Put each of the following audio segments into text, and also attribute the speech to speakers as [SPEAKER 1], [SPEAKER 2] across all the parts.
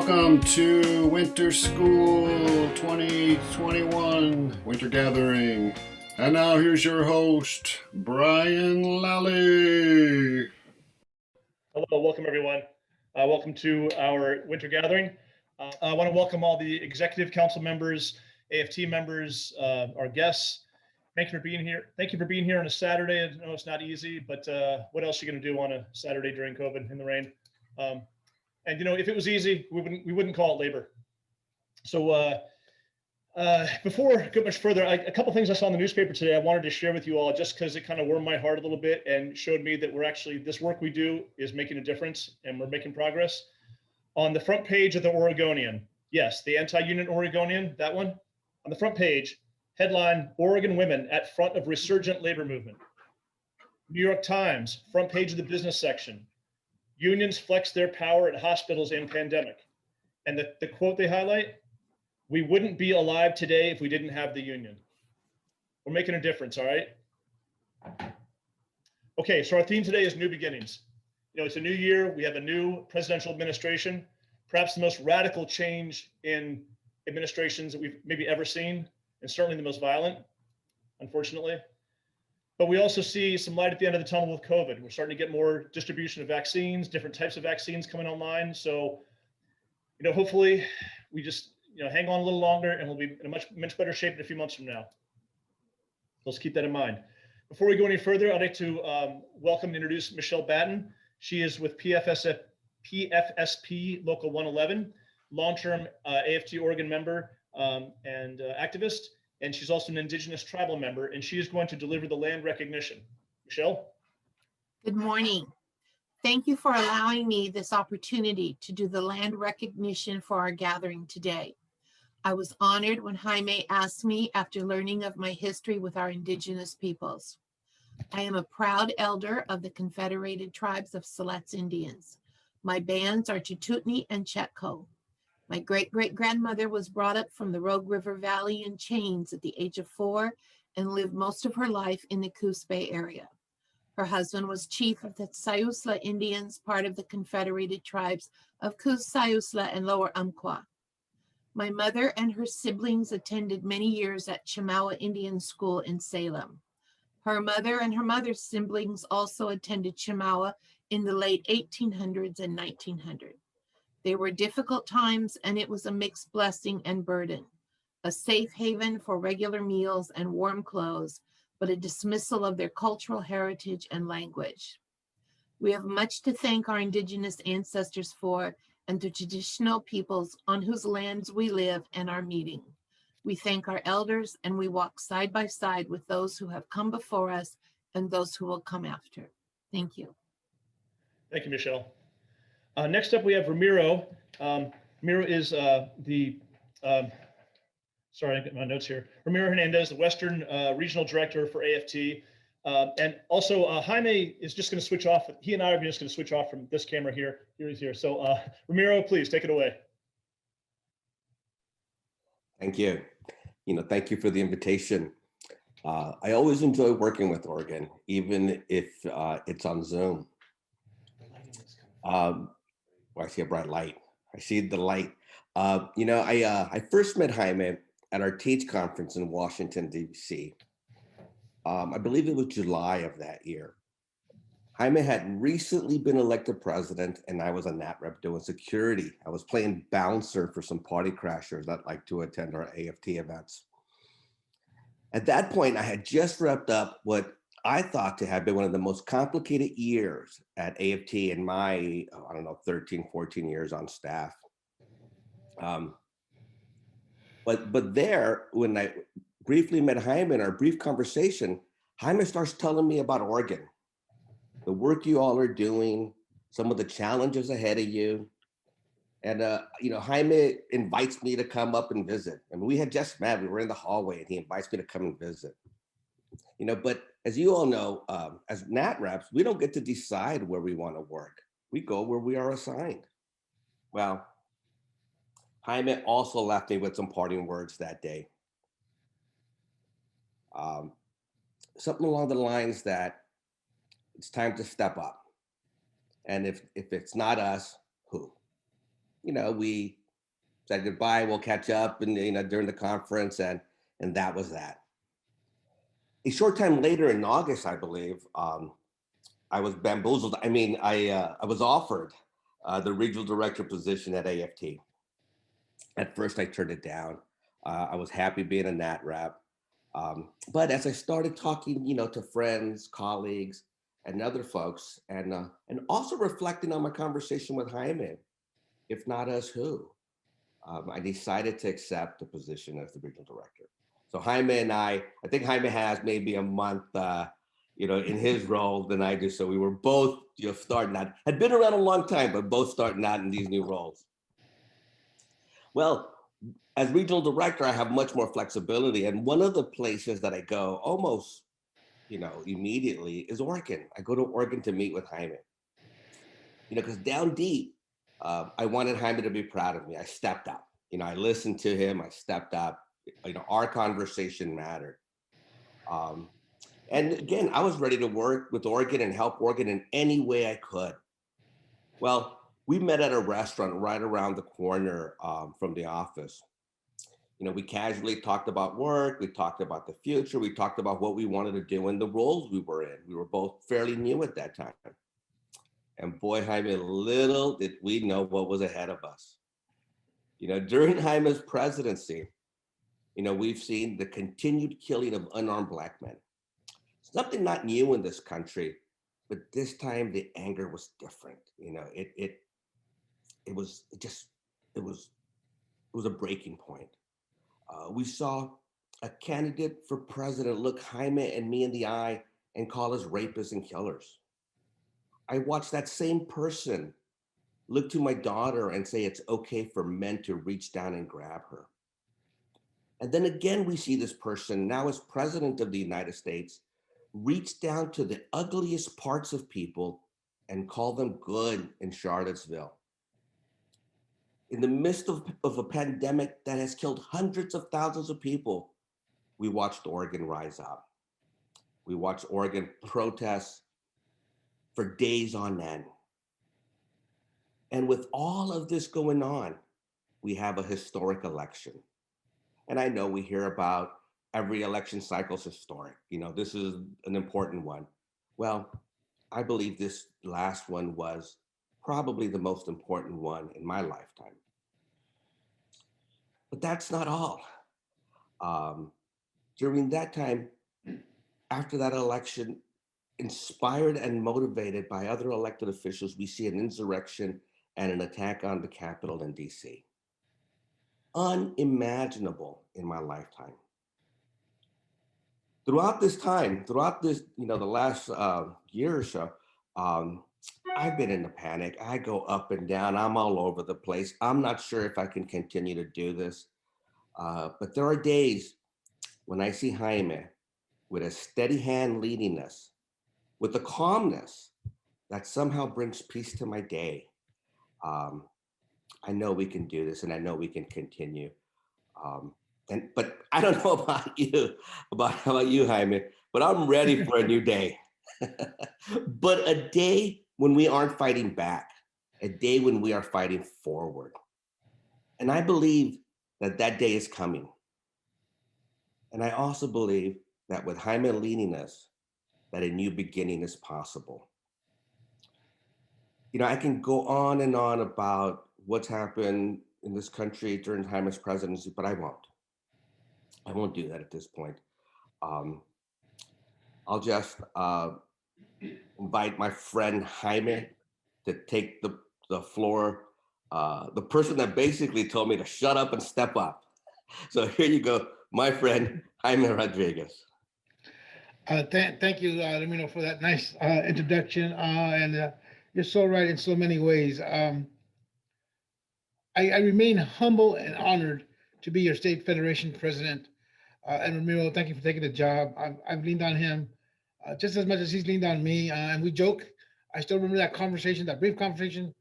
[SPEAKER 1] Welcome to Winter School 2021 Winter Gathering. And now here's your host, Bryan Lally.
[SPEAKER 2] Hello, welcome everyone. Welcome to our Winter Gathering. I want to welcome all the Executive Council members, AFT members, our guests. Thank you for being here. Thank you for being here on a Saturday. I know it's not easy, but what else are you going to do on a Saturday during COVID in the rain? And you know, if it was easy, we wouldn't call it labor. So before I go much further, a couple things I saw in the newspaper today I wanted to share with you all, just because it kind of warmed my heart a little bit and showed me that we're actually, this work we do is making a difference and we're making progress. On the front page of the Oregonian, yes, the anti-union Oregonian, that one, on the front page, headline, Oregon women at front of resurgent labor movement. New York Times, front page of the business section, unions flex their power at hospitals in pandemic. And the quote they highlight, we wouldn't be alive today if we didn't have the union. We're making a difference, all right? Okay, so our theme today is new beginnings. You know, it's a new year, we have a new presidential administration, perhaps the most radical change in administrations that we've maybe ever seen, and certainly the most violent, unfortunately. But we also see some light at the end of the tunnel with COVID. We're starting to get more distribution of vaccines, different types of vaccines coming online. So, you know, hopefully we just, you know, hang on a little longer and we'll be in a much better shape in a few months from now. Let's keep that in mind. Before we go any further, I'd like to welcome and introduce Michelle Batten. She is with PFSP Local 111, long-term AFT-Oregon member and activist. And she's also an Indigenous tribal member, and she is going to deliver the land recognition. Michelle?
[SPEAKER 3] Good morning. Thank you for allowing me this opportunity to do the land recognition for our gathering today. I was honored when Jaime asked me after learning of my history with our Indigenous peoples. I am a proud elder of the Confederated Tribes of Siletz Indians. My bands are Tututni and Chetco. My great-great-grandmother was brought up from the Rogue River Valley in chains at the age of 4 and lived most of her life in the Coos Bay area. Her husband was chief of the Siuslaw Indians, part of the Confederated Tribes of Coos, Siuslaw, and Lower Umpqua. My mother and her siblings attended many years at Chemawa Indian School in Salem. Her mother and her mother's siblings also attended Chemawa in the late 1800s and 1900s. They were difficult times, and it was a mixed blessing and burden, a safe haven for regular meals and warm clothes, but a dismissal of their cultural heritage and language. We have much to thank our Indigenous ancestors for and the traditional peoples on whose lands we live and are meeting. We thank our elders, and we walk side by side with those who have come before us and those who will come after. Thank you.
[SPEAKER 2] Thank you, Michelle. Next up, we have Ramiro. Ramiro is sorry, I got my notes here. Ramiro Hernandez, the Western Regional Director for AFT. And also Jaime is just going to switch off. He and I are just going to switch off from this camera here. Here he's here. So Ramiro, please take it away.
[SPEAKER 4] Thank you. You know, thank you for the invitation. I always enjoy working with Oregon, even if it's on Zoom. Well, I see a bright light. I see the light. You know, I first met Jaime at our TEACH conference in Washington, D.C. I believe it was July of that year. Jaime had recently been elected president, and I was a NAT rep doing security. I was playing bouncer for some party crashers that like to attend our AFT events. At that point, I had just wrapped up what I thought to have been one of the most complicated years at AFT in my, I don't know, 13, 14 years on staff. But there, when I briefly met Jaime in our brief conversation, Jaime starts telling me about Oregon, the work you all are doing, some of the challenges ahead of you. And, you know, Jaime invites me to come up and visit. I mean, we had just met, we were in the hallway, and he invites me to come and visit. You know, but as you all know, as NAT reps, we don't get to decide where we want to work. We go where we are assigned. Well, Jaime also left me with some parting words that day. Something along the lines that it's time to step up. And if it's not us, who? You know, we said goodbye. We'll catch up, and during the conference, and that was that. A short time later, in August, I believe, I was bamboozled. I mean, I was offered the regional director position at AFT. At first, I turned it down. I was happy being a Nat rep. But as I started talking, to friends, colleagues, and other folks, and also reflecting on my conversation with Jaime, if not us, who, I decided to accept the position as the regional director. So Jaime and I think Jaime has maybe a month, in his role than I do. So we were both, starting out, had been around a long time, but both starting out in these new roles. Well, as regional director, I have much more flexibility. And one of the places that I go almost, immediately is Oregon. I go to Oregon to meet with Jaime, because down deep, I wanted Jaime to be proud of me. I stepped up, I listened to him, I stepped up, our conversation mattered. And again, I was ready to work with Oregon and help Oregon in any way I could. Well, we met at a restaurant right around the corner from the office. We casually talked about work, we talked about the future, we talked about what we wanted to do and the roles we were in. We were both fairly new at that time. And boy, Jaime, little did we know what was ahead of us. During Jaime's presidency, we've seen the continued killing of unarmed Black men. Something not new in this country, but this time the anger was different. It was a breaking point. We saw a candidate for president look Jaime and me in the eye and call us rapists and killers. I watched that same person look to my daughter and say it's okay for men to reach down and grab her. And then again, we see this person, now as president of the United States, reach down to the ugliest parts of people and call them good in Charlottesville. In the midst of a pandemic that has killed hundreds of thousands of people, we watched Oregon rise up. We watched Oregon protest for days on end. And with all of this going on, we have a historic election. And I know we hear about every election cycle is historic. This is an important one. Well, I believe this last one was probably the most important one in my lifetime. But that's not all. During that time, after that election, inspired and motivated by other elected officials, we see an insurrection and an attack on the Capitol in DC. Unimaginable in my lifetime. Throughout this, the last year or so, I've been in a panic. I go up and down. I'm all over the place. I'm not sure if I can continue to do this. But there are days when I see Jaime with a steady hand leading us, with a calmness that somehow brings peace to my day. I know we can do this, and I know we can continue. But I don't know about you, Jaime, but I'm ready for a new day. But a day when we aren't fighting back, a day when we are fighting forward. And I believe that day is coming. And I also believe that with Jaime leading us, that a new beginning is possible. I can go on and on about what's happened in this country during Jaime's presidency, but I won't. I won't do that at this point. I'll just invite my friend Jaime to take the floor, the person that basically told me to shut up and step up. So here you go, my friend Jaime Rodriguez.
[SPEAKER 5] Thank you, Ramiro, for that nice introduction. And you're so right in so many ways. I remain humble and honored to be your state federation president. And Ramiro, thank you for taking the job. I've leaned on him just as much as he's leaned on me. And we joke. I still remember that conversation, that brief conversation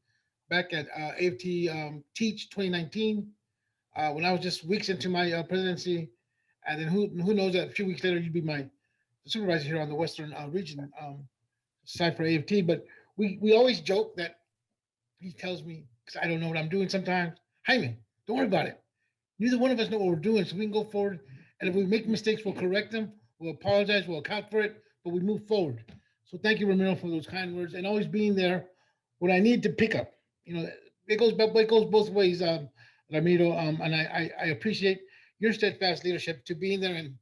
[SPEAKER 5] back at AFT Teach 2019, when I was just weeks into my presidency. And then who knows that a few weeks later, you'd be my supervisor here on the Western region side for AFT. But we always joke that he tells me, because I don't know what I'm doing sometimes, Jaime, Don't worry about it. Neither one of us know what we're doing, so we can go forward. And if we make mistakes, we'll correct them. We'll apologize. We'll account for it, but we move forward. So thank you, Ramiro, for those kind words and always being there when I need to pick up. You know, it goes both ways, Ramiro. And I appreciate your steadfast leadership to being there and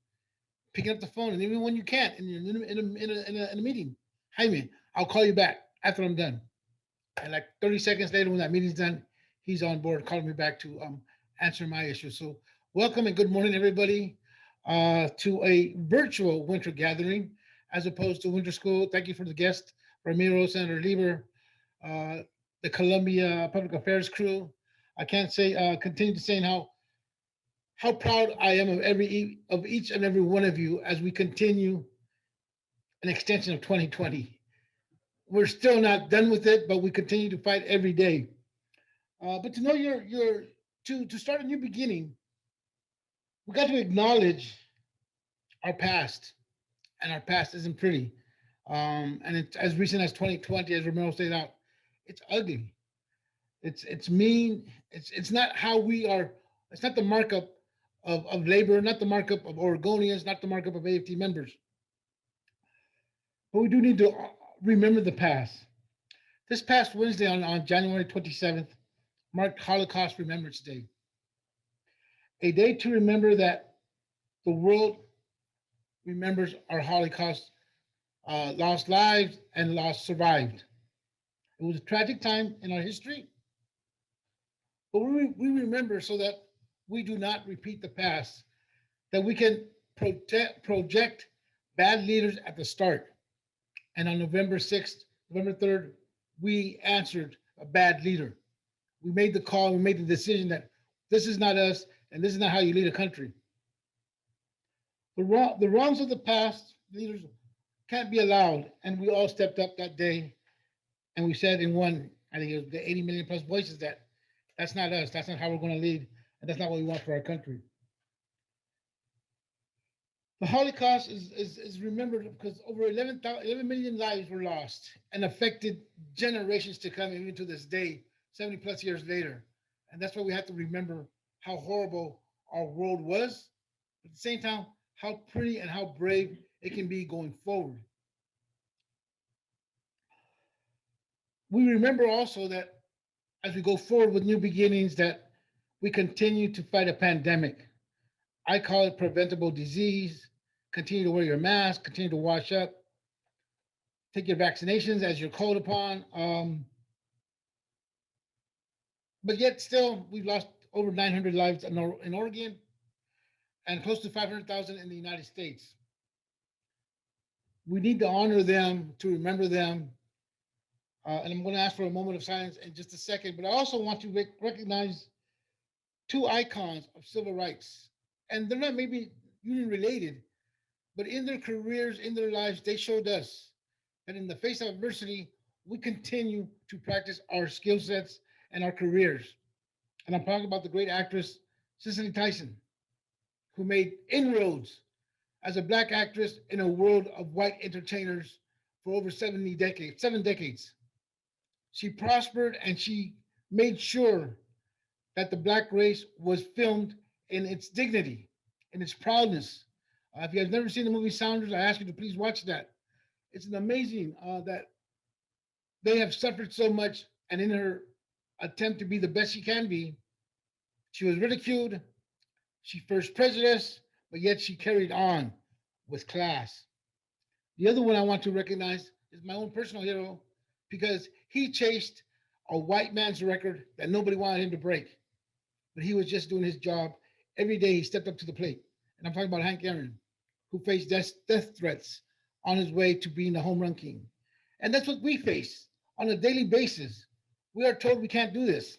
[SPEAKER 5] picking up the phone, and even when you can't, and you're in a meeting, Jaime, I'll call you back after I'm done. And like 30 seconds later, when that meeting's done, he's on board calling me back to answer my issue. So welcome and good morning, everybody, to a virtual winter gathering as opposed to winter school. Thank you for the guest, Ramiro, Senator Lieber, the Columbia Public Affairs crew. I can't say continue to saying how proud I am of each and every one of you as we continue an extension of 2020. We're still not done with it, but we continue to fight every day. But to know to start a new beginning, we got to acknowledge our past, and our past isn't pretty. And it's as recent as 2020, as Ramiro stated out, it's ugly. It's mean. It's not how we are. It's not the markup of labor, not the markup of Oregonians, not the markup of AFT members. But we do need to remember the past. This past Wednesday on January 27th marked Holocaust Remembrance Day. A day to remember that the world remembers our Holocaust, lost lives and survived. It was a tragic time in our history, but we remember so that we do not repeat the past, that we can project bad leaders at the start. And on November 6th, November 3rd, we answered a bad leader. We made the call, we made the decision that this is not us, and this is not how you lead a country. The wrongs of the past leaders can't be allowed, and we all stepped up that day, and we said in one, I think it was the 80 million plus voices, that that's not us, that's not how we're going to lead, and that's not what we want for our country. The Holocaust is remembered because over 11 million lives were lost and affected generations to come, even to this day, 70 plus years later. And that's why we have to remember how horrible our world was, but at the same time, how pretty and how brave it can be going forward. We remember also that as we go forward with new beginnings, that we continue to fight a pandemic. I call it preventable disease. Continue to wear your mask, continue to wash up, take your vaccinations as you're called upon. But yet still, we've lost over 900 lives in Oregon and close to 500,000 in the United States. We need to honor them, to remember them. And I'm going to ask for a moment of silence in just a second, but I also want to recognize two icons of civil rights. And they're not maybe union related, but in their careers, in their lives, they showed us that in the face of adversity, we continue to practice our skill sets and our careers. And I'm talking about the great actress, Cicely Tyson, who made inroads as a Black actress in a world of white entertainers for over 7 decades. She prospered and she made sure that the Black race was filmed in its dignity, in its proudness. If you have never seen the movie Sounders, I ask you to please watch that. It's an amazing that they have suffered so much, and in her attempt to be the best she can be, she was ridiculed, she faced prejudice, but yet she carried on with class. The other one I want to recognize is my own personal hero, because he chased a white man's record that nobody wanted him to break, but he was just doing his job. Every day he stepped up to the plate. And I'm talking about Hank Aaron, who faced death threats on his way to being the home run king. And that's what we face on a daily basis. We are told we can't do this.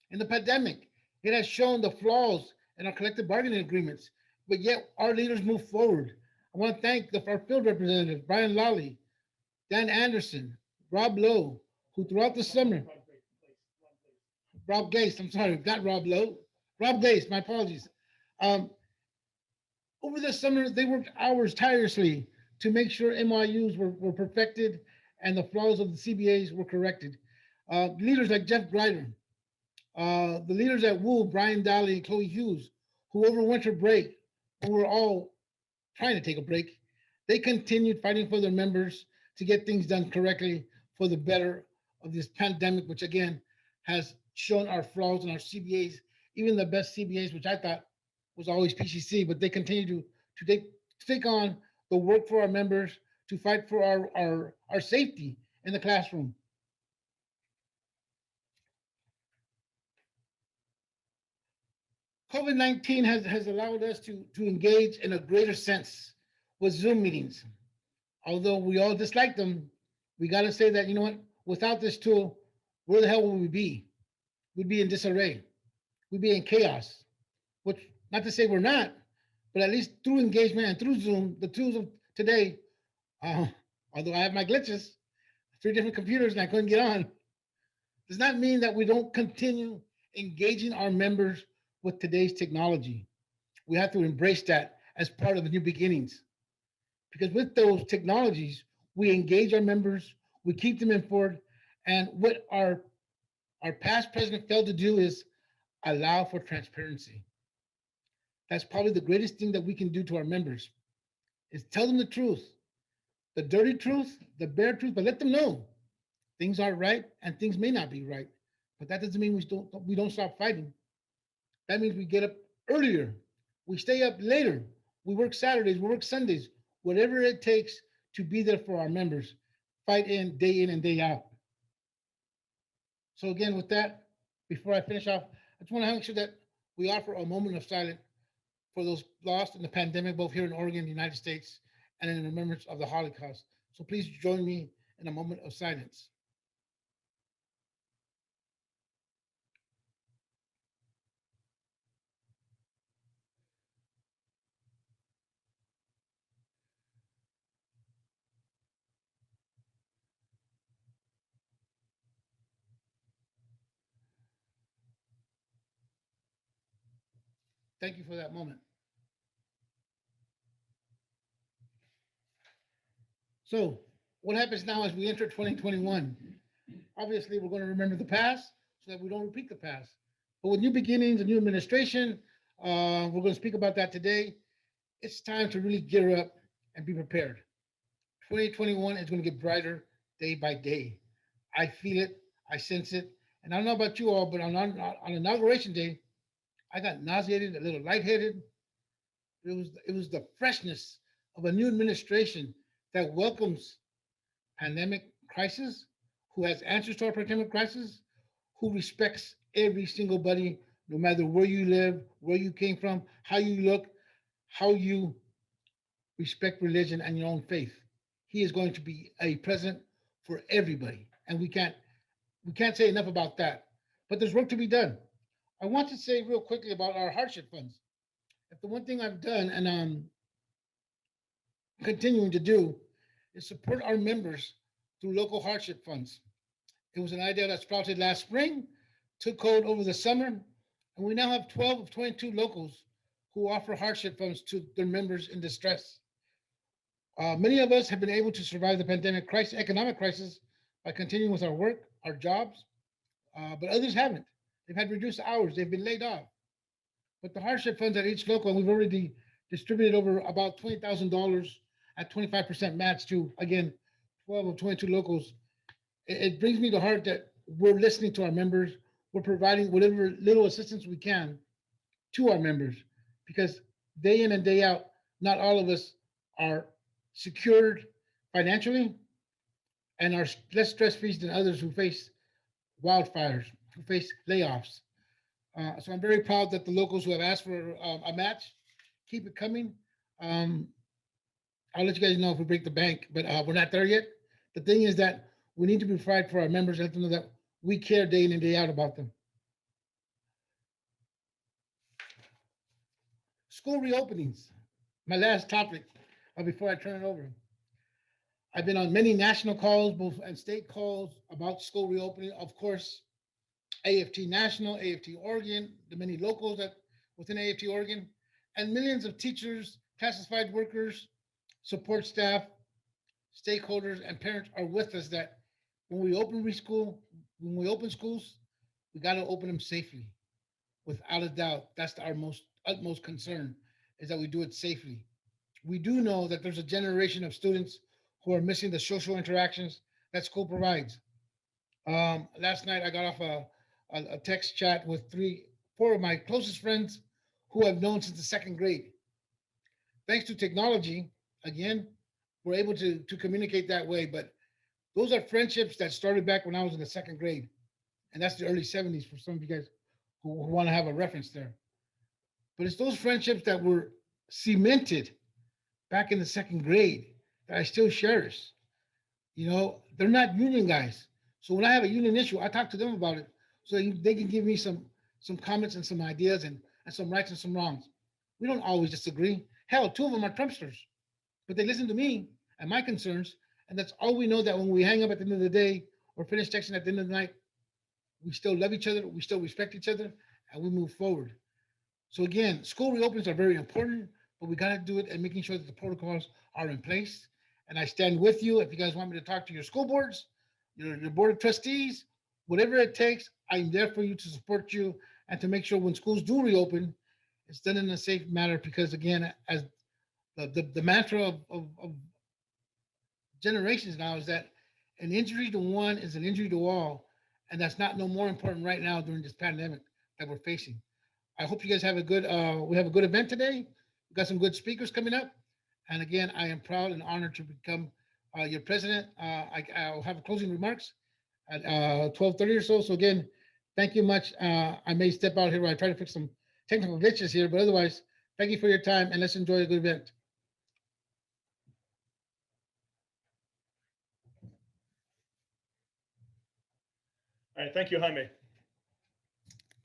[SPEAKER 5] In the pandemic, it has shown the flaws in our collective bargaining agreements, but yet our leaders move forward. I want to thank our field representatives, Bryan, Lally, Dane Anderson, Rob Lowe, who throughout the summer, Rob Glace, I'm sorry, not Rob Lowe, Rob Glace, my apologies. Over the summer, they worked hours tirelessly to make sure MIUs were perfected and the flaws of the CBAs were corrected. Leaders like Jeff Grider, The leaders at WU, Bryan, Lally, and Chloe Hughes, who over winter break, when we're all trying to take a break, they continued fighting for their members to get things done correctly for the better of this pandemic, which again has shown our flaws in our CBAs, even the best CBAs, which I thought was always PCC, but they continue to take on the work for our members, to fight for our safety in the classroom. COVID-19 has allowed us to engage in a greater sense with Zoom meetings. Although we all dislike them, we got to say that, you know what, without this tool, where the hell would we be? We'd be in disarray. We'd be in chaos, which not to say we're not, but at least through engagement and through Zoom, the tools of today, although I have my glitches, 3 different computers and I couldn't get on, does not mean that we don't continue engaging our members with today's technology. We have to embrace that as part of the new beginnings. Because with those technologies, we engage our members, we keep them informed, and what our past president failed to do is allow for transparency. That's probably the greatest thing that we can do to our members, is tell them the truth, the dirty truth, the bare truth, but let them know things aren't right and things may not be right. But that doesn't mean we don't stop fighting. That means we get up earlier, we stay up later, we work Saturdays, we work Sundays, whatever it takes to be there for our members, fight in and day out. So again, with that, before I finish off, I just want to make sure that we offer a moment of silence for those lost in the pandemic, both here in Oregon, the United States, and in remembrance of the Holocaust. So please join me in a moment of silence. Thank you for that moment. So what happens now as we enter 2021? Obviously, we're going to remember the past so that we don't repeat the past. But with new beginnings, a new administration, we're going to speak about that today. It's time to really gear up and be prepared. 2021 is going to get brighter day by day. I feel it, I sense it. And I don't know about you all, but on Inauguration Day, I got nauseated, a little lightheaded. It was the freshness of a new administration that welcomes pandemic crisis, who has answers to our pandemic crisis, who respects every single buddy, no matter where you live, where you came from, how you look, how you respect religion and your own faith. He is going to be a president for everybody, and we can't say enough about that. But there's work to be done. I want to say real quickly about our hardship funds. If the one thing I've done and continuing to do is support our members through local hardship funds. It was an idea that sprouted last spring, took hold over the summer, and we now have 12 of 22 locals who offer hardship funds to their members in distress. Many of us have been able to survive the pandemic crisis, economic crisis, by continuing with our work, our jobs, but others haven't. They've had reduced hours, they've been laid off. But the hardship funds at each local, we've already distributed over about $20,000 at 25% match to, again, 12 of 22 locals. It brings me to heart that we're listening to our members. We're providing whatever little assistance we can to our members, because day in and day out, not all of us are secured financially and are less stress-free than others who face wildfires, who face layoffs. So I'm very proud that the locals who have asked for a match, keep it coming. I'll let you guys know if we break the bank, but we're not there yet. The thing is that we need to provide for our members and let them know that we care day in and day out about them. School reopenings, my last topic before I turn it over. I've been on many national calls, both and state calls about school reopening. Of course, AFT National, AFT-Oregon, the many locals that within AFT-Oregon, and millions of teachers, classified workers, support staff, stakeholders, and parents are with us that when we open schools, we got to open them safely. Without a doubt, that's our utmost concern, is that we do it safely. We do know that there's a generation of students who are missing the social interactions that school provides. Last night I got off a text chat with four of my closest friends who I've known since the second grade. Thanks to technology, again, we're able to communicate that way. But those are friendships that started back when I was in the second grade. And that's the early 70s for some of you guys who want to have a reference there. But it's those friendships that were cemented back in the second grade that I still cherish. You know, they're not union guys. So when I have a union issue, I talk to them about it so they can give me some comments and some ideas and some rights and some wrongs. We don't always disagree. Hell, two of them are Trumpsters, but they listen to me and my concerns. And that's all we know, that when we hang up at the end of the day or finish texting at the end of the night, we still love each other, we still respect each other, and we move forward. So again, school reopens are very important, but we got to do it and making sure that the protocols are in place. And I stand with you. If you guys want me to talk to your school boards, your board of trustees, whatever it takes, I'm there for you to support you and to make sure when schools do reopen, it's done in a safe manner. Because again, as the mantra of generations now is that an injury to one is an injury to all. And that's not no more important right now during this pandemic that we're facing. I hope you guys have a good, we have a good event today. We've got some good speakers coming up. And again, I am proud and honored to become your president. I'll have closing remarks at 12:30 or so. So again, thank you much. I may step out here while I try to fix some technical glitches here, but otherwise, thank you for your time and let's enjoy a good event.
[SPEAKER 2] All right, thank you, Jaime.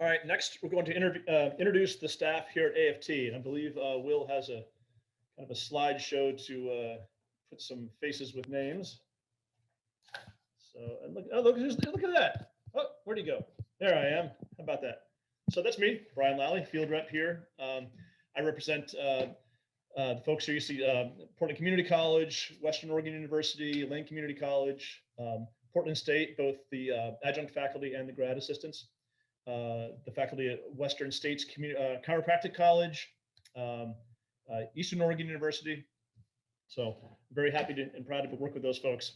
[SPEAKER 2] All right, next we're going to introduce the staff here at AFT, and I believe Will has a kind of a slideshow to put some faces with names. So, and look at that. Oh, where'd he go? There I am. How about that? So that's me, Bryan Lally, field rep here. I represent the folks here. You see Portland Community College, Western Oregon University, Lane Community College, Portland State, both the adjunct faculty and the grad assistants. The faculty at Western States Chiropractic College, Eastern Oregon University. So I'm very happy and proud to work with those folks.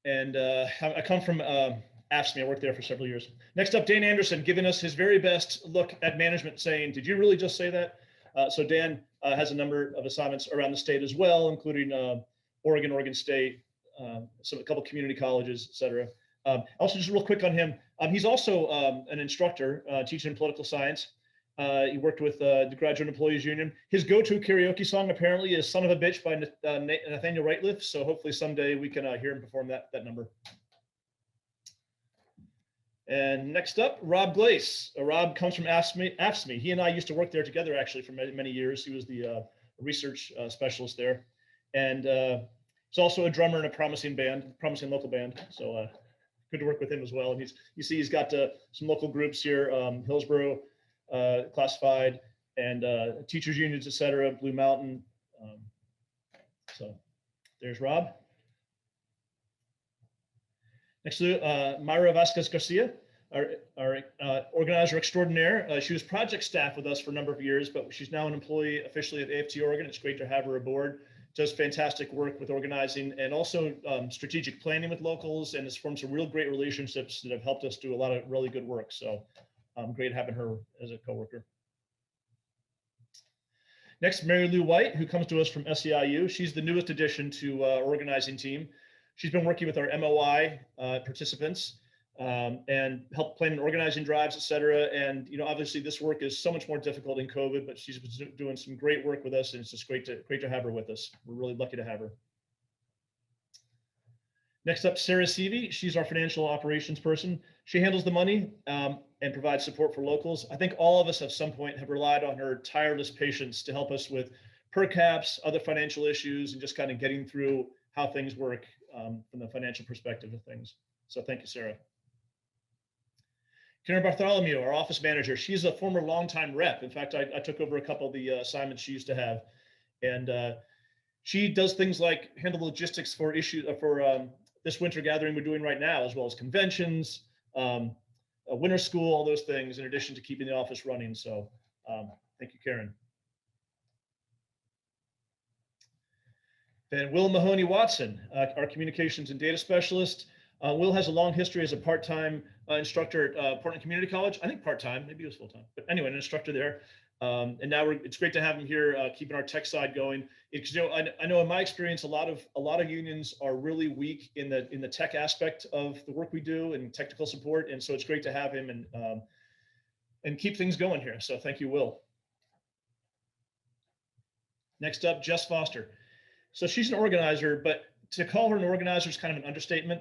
[SPEAKER 2] And I come from AFSCME. I worked there for several years. Next up, Dane Anderson, giving us his very best look at management, saying, did you really just say that? So Dan has a number of assignments around the state as well, including Oregon State, a couple community colleges, et cetera. Also, just real quick on him, he's also an instructor teaching political science. He worked with the Graduate Employees Union. His go-to karaoke song apparently is "Son of a Bitch" by Nathaniel Rateliff. So hopefully someday we can hear him perform that number. And next up, Rob Glace. Rob comes from AFSCME. He and I used to work there together actually for many years. He was the research specialist there. And he's also a drummer in a promising local band. So good to work with him as well. And you see he's got some local groups here, Hillsborough, Classified, and teachers unions, et cetera, Blue Mountain. So there's Rob. Next to Mayra Vasquez Garcia, our organizer extraordinaire. She was project staff with us for a number of years, but she's now an employee officially at AFT-Oregon. It's great to have her aboard. Does fantastic work with organizing and also strategic planning with locals, and has formed some real great relationships that have helped us do a lot of really good work. So great having her as a coworker. Next, Mary Lou White, who comes to us from SEIU. She's the newest addition to our organizing team. She's been working with our MOI participants and help plan and organizing drives, et cetera. And obviously this work is so much more difficult in COVID, but she's been doing some great work with us, and it's just great to have her with us. We're really lucky to have her. Next up, Sarah Seavey. She's our financial operations person. She handles the money and provides support for locals. I think all of us at some point have relied on her tireless patience to help us with per caps, other financial issues, and just kind of getting through how things work from the financial perspective of things. So thank you, Sarah. Karen Bartholomew, our office manager. She's a former longtime rep. In fact, I took over a couple of the assignments she used to have. And she does things like handle the logistics for this winter gathering we're doing right now, as well as conventions, a winter school, all those things, in addition to keeping the office running. So thank you, Karen. Then Will Mahoney Watson, our communications and data specialist. Will has a long history as a part-time instructor at Portland Community College. I think part-time, maybe it was full-time, but anyway, an instructor there. And now it's great to have him here, keeping our tech side going. Because I know in my experience, a lot of unions are really weak in the tech aspect of the work we do and technical support, and so it's great to have him and keep things going here. So thank you, Will. Next up, Jess Foster. So she's an organizer, but to call her an organizer is kind of an understatement.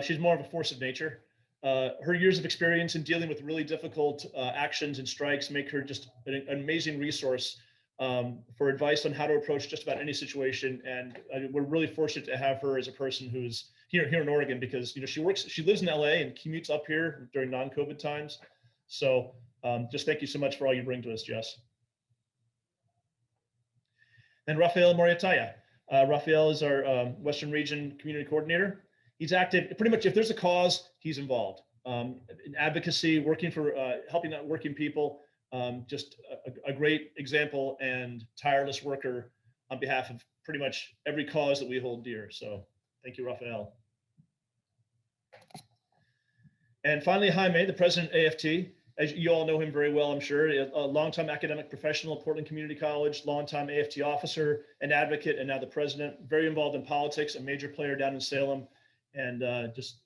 [SPEAKER 2] She's more of a force of nature. Her years of experience in dealing with really difficult actions and strikes make her just an amazing resource for advice on how to approach just about any situation. And we're really fortunate to have her as a person who's here in Oregon, because she lives in LA and commutes up here during non-COVID times. So just thank you so much for all you bring to us, Jess. And Rafael Moriataya. Rafael is our Western Region Community Coordinator. He's active, pretty much if there's a cause, he's involved. In advocacy, working for, helping out working people, just a great example and tireless worker on behalf of pretty much every cause that we hold dear. So thank you, Rafael. And finally, Jaime, the president of AFT. As you all know him very well, I'm sure, a longtime academic professional at Portland Community College, longtime AFT officer, an advocate, and now the president, very involved in politics, a major player down in Salem. And just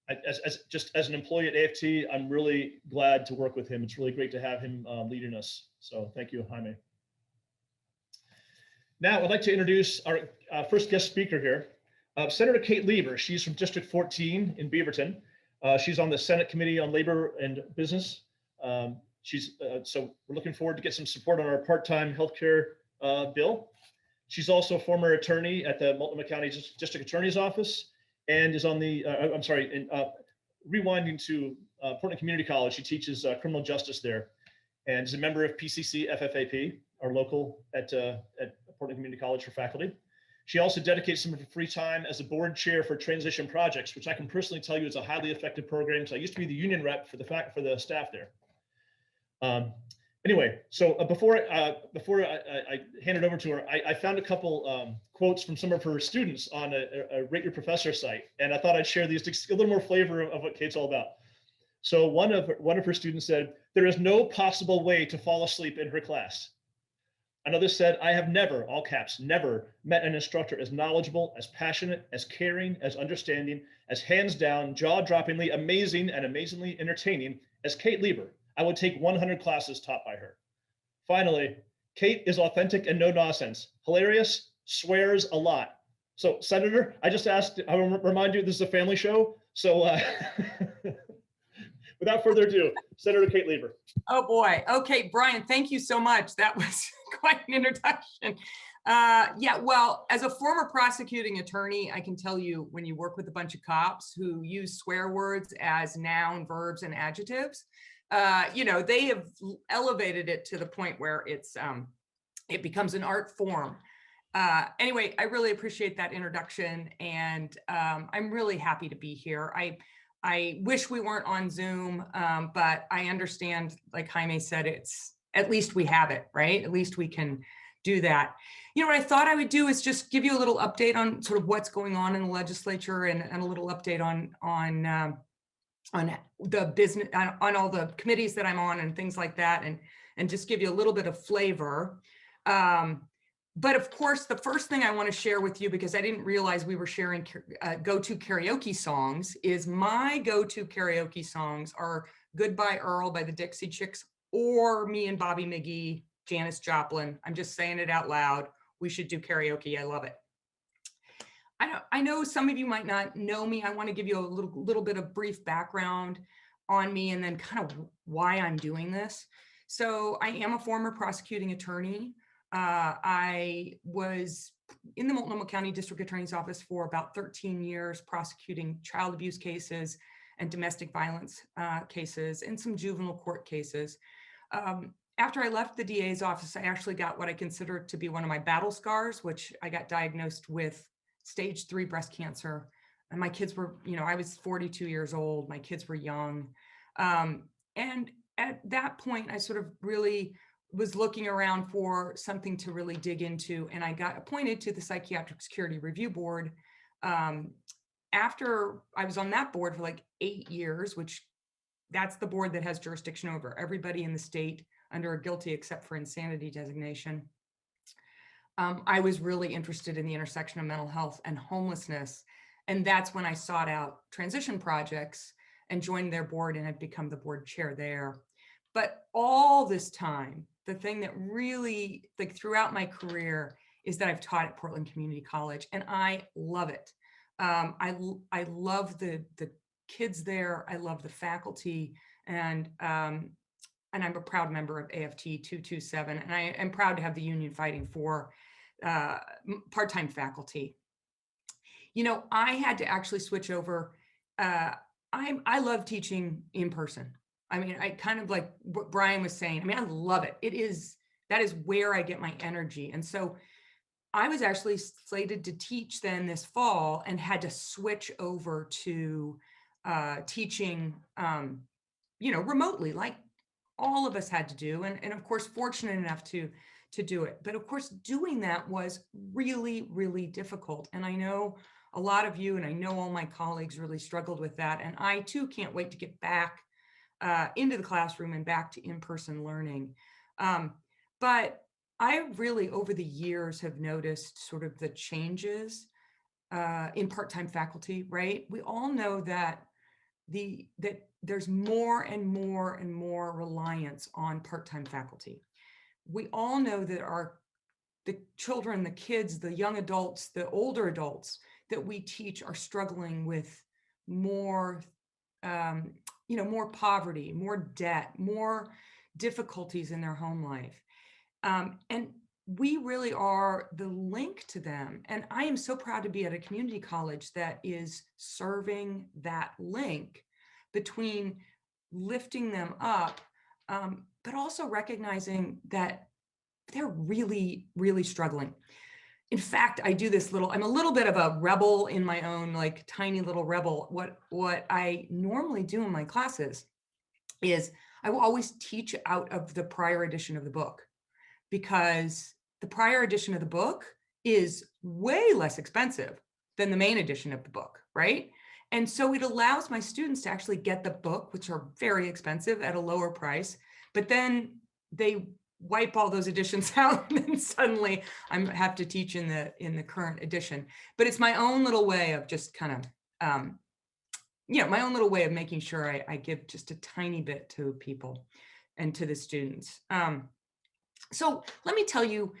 [SPEAKER 2] as an employee at AFT, I'm really glad to work with him. It's really great to have him leading us. So thank you, Jaime. Now I'd like to introduce our first guest speaker here, Senator Kate Lieber. She's from District 14 in Beaverton. She's on the Senate Committee on Labor and Business. So we're looking forward to get some support on our part-time healthcare bill. She's also a former attorney at the Multnomah County District Attorney's Office, and is on the, rewinding to Portland Community College. She teaches criminal justice there, and is a member of PCC FFAP, our local at Portland Community College for faculty. She also dedicates some of her free time as a board chair for transition projects, which I can personally tell you is a highly effective program. So I used to be the union rep for the staff there. Anyway, so before I hand it over to her, I found a couple quotes from some of her students on a Rate Your Professor site, and I thought I'd share these to get a little more flavor of what Kate's all about. So one of her students said, "There is no possible way to fall asleep in her class." Another said, "I have never," all caps, "never met an instructor as knowledgeable, as passionate, as caring, as understanding, as hands down, jaw-droppingly amazing and amazingly entertaining as Kate Lieber. I would take 100 classes taught by her." Finally, "Kate is authentic and no nonsense, hilarious, swears a lot." So Senator, I just asked, I will remind you, this is a family show. So without further ado, Senator Kate Lieber.
[SPEAKER 6] Oh boy. Okay, Bryan, thank you so much. That was quite an introduction. Yeah, well, as a former prosecuting attorney, I can tell you, when you work with a bunch of cops who use swear words as noun, verbs, and adjectives, they have elevated it to the point where it becomes an art form. Anyway, I really appreciate that introduction, and I'm really happy to be here. I wish we weren't on Zoom, but I understand, like Jaime said, at least we have it, right? At least we can do that. What I thought I would do is just give you a little update on sort of what's going on in the legislature, and a little update on the business, on all the committees that I'm on and things like that, and just give you a little bit of flavor. But of course, the first thing I want to share with you, because I didn't realize we were sharing go-to karaoke songs, is my go-to karaoke songs are "Goodbye Earl" by the Dixie Chicks, or "Me and Bobby McGee," Janis Joplin. I'm just saying it out loud. We should do karaoke. I love it. I know some of you might not know me. I want to give you a little bit of brief background on me, and then kind of why I'm doing this. So I am a former prosecuting attorney. I was in the Multnomah County District Attorney's Office for about 13 years, prosecuting child abuse cases and domestic violence cases, and some juvenile court cases. After I left the DA's office, I actually got what I consider to be one of my battle scars, which I got diagnosed with stage 3 breast cancer. And my kids were, I was 42 years old. My kids were young. And at that point, I sort of really was looking around for something to really dig into, and I got appointed to the Psychiatric Security Review Board. After I was on that board for like 8 years, which that's the board that has jurisdiction over everybody in the state under a guilty except for insanity designation. I was really interested in the intersection of mental health and homelessness. And that's when I sought out transition projects and joined their board and have become the board chair there. But all this time, the thing that really, like throughout my career, is that I've taught at Portland Community College, and I love it. I love the kids there. I love the faculty, and I'm a proud member of AFT-227, and I am proud to have the union fighting for part-time faculty. You know, I had to actually switch over. I love teaching in person. I mean, I kind of like what Bryan was saying. I mean, I love it. That is where I get my energy. And so I was actually slated to teach then this fall and had to switch over to teaching, remotely, like all of us had to do. And of course, fortunate enough to do it. But of course, doing that was really, really difficult. And I know a lot of you, and I know all my colleagues really struggled with that. And I too can't wait to get back into the classroom and back to in-person learning. But I really, over the years, have noticed sort of the changes in part-time faculty, right? We all know that there's more and more and more reliance on part-time faculty. We all know that the children, the kids, the young adults, the older adults that we teach are struggling with more, more poverty, more debt, more difficulties in their home life. And we really are the link to them. And I am so proud to be at a community college that is serving that link between lifting them up, but also recognizing that they're really, really struggling. In fact, I do this I'm a little bit of a rebel in my own, like tiny little rebel. What I normally do in my classes is I will always teach out of the prior edition of the book, because the prior edition of the book is way less expensive than the main edition of the book, right? And so it allows my students to actually get the book, which are very expensive, at a lower price, but then they wipe all those editions out, and then suddenly I have to teach in the current edition. But it's my own little way of just kind of, my own little way of making sure I give just a tiny bit to people and to the students. So let me tell you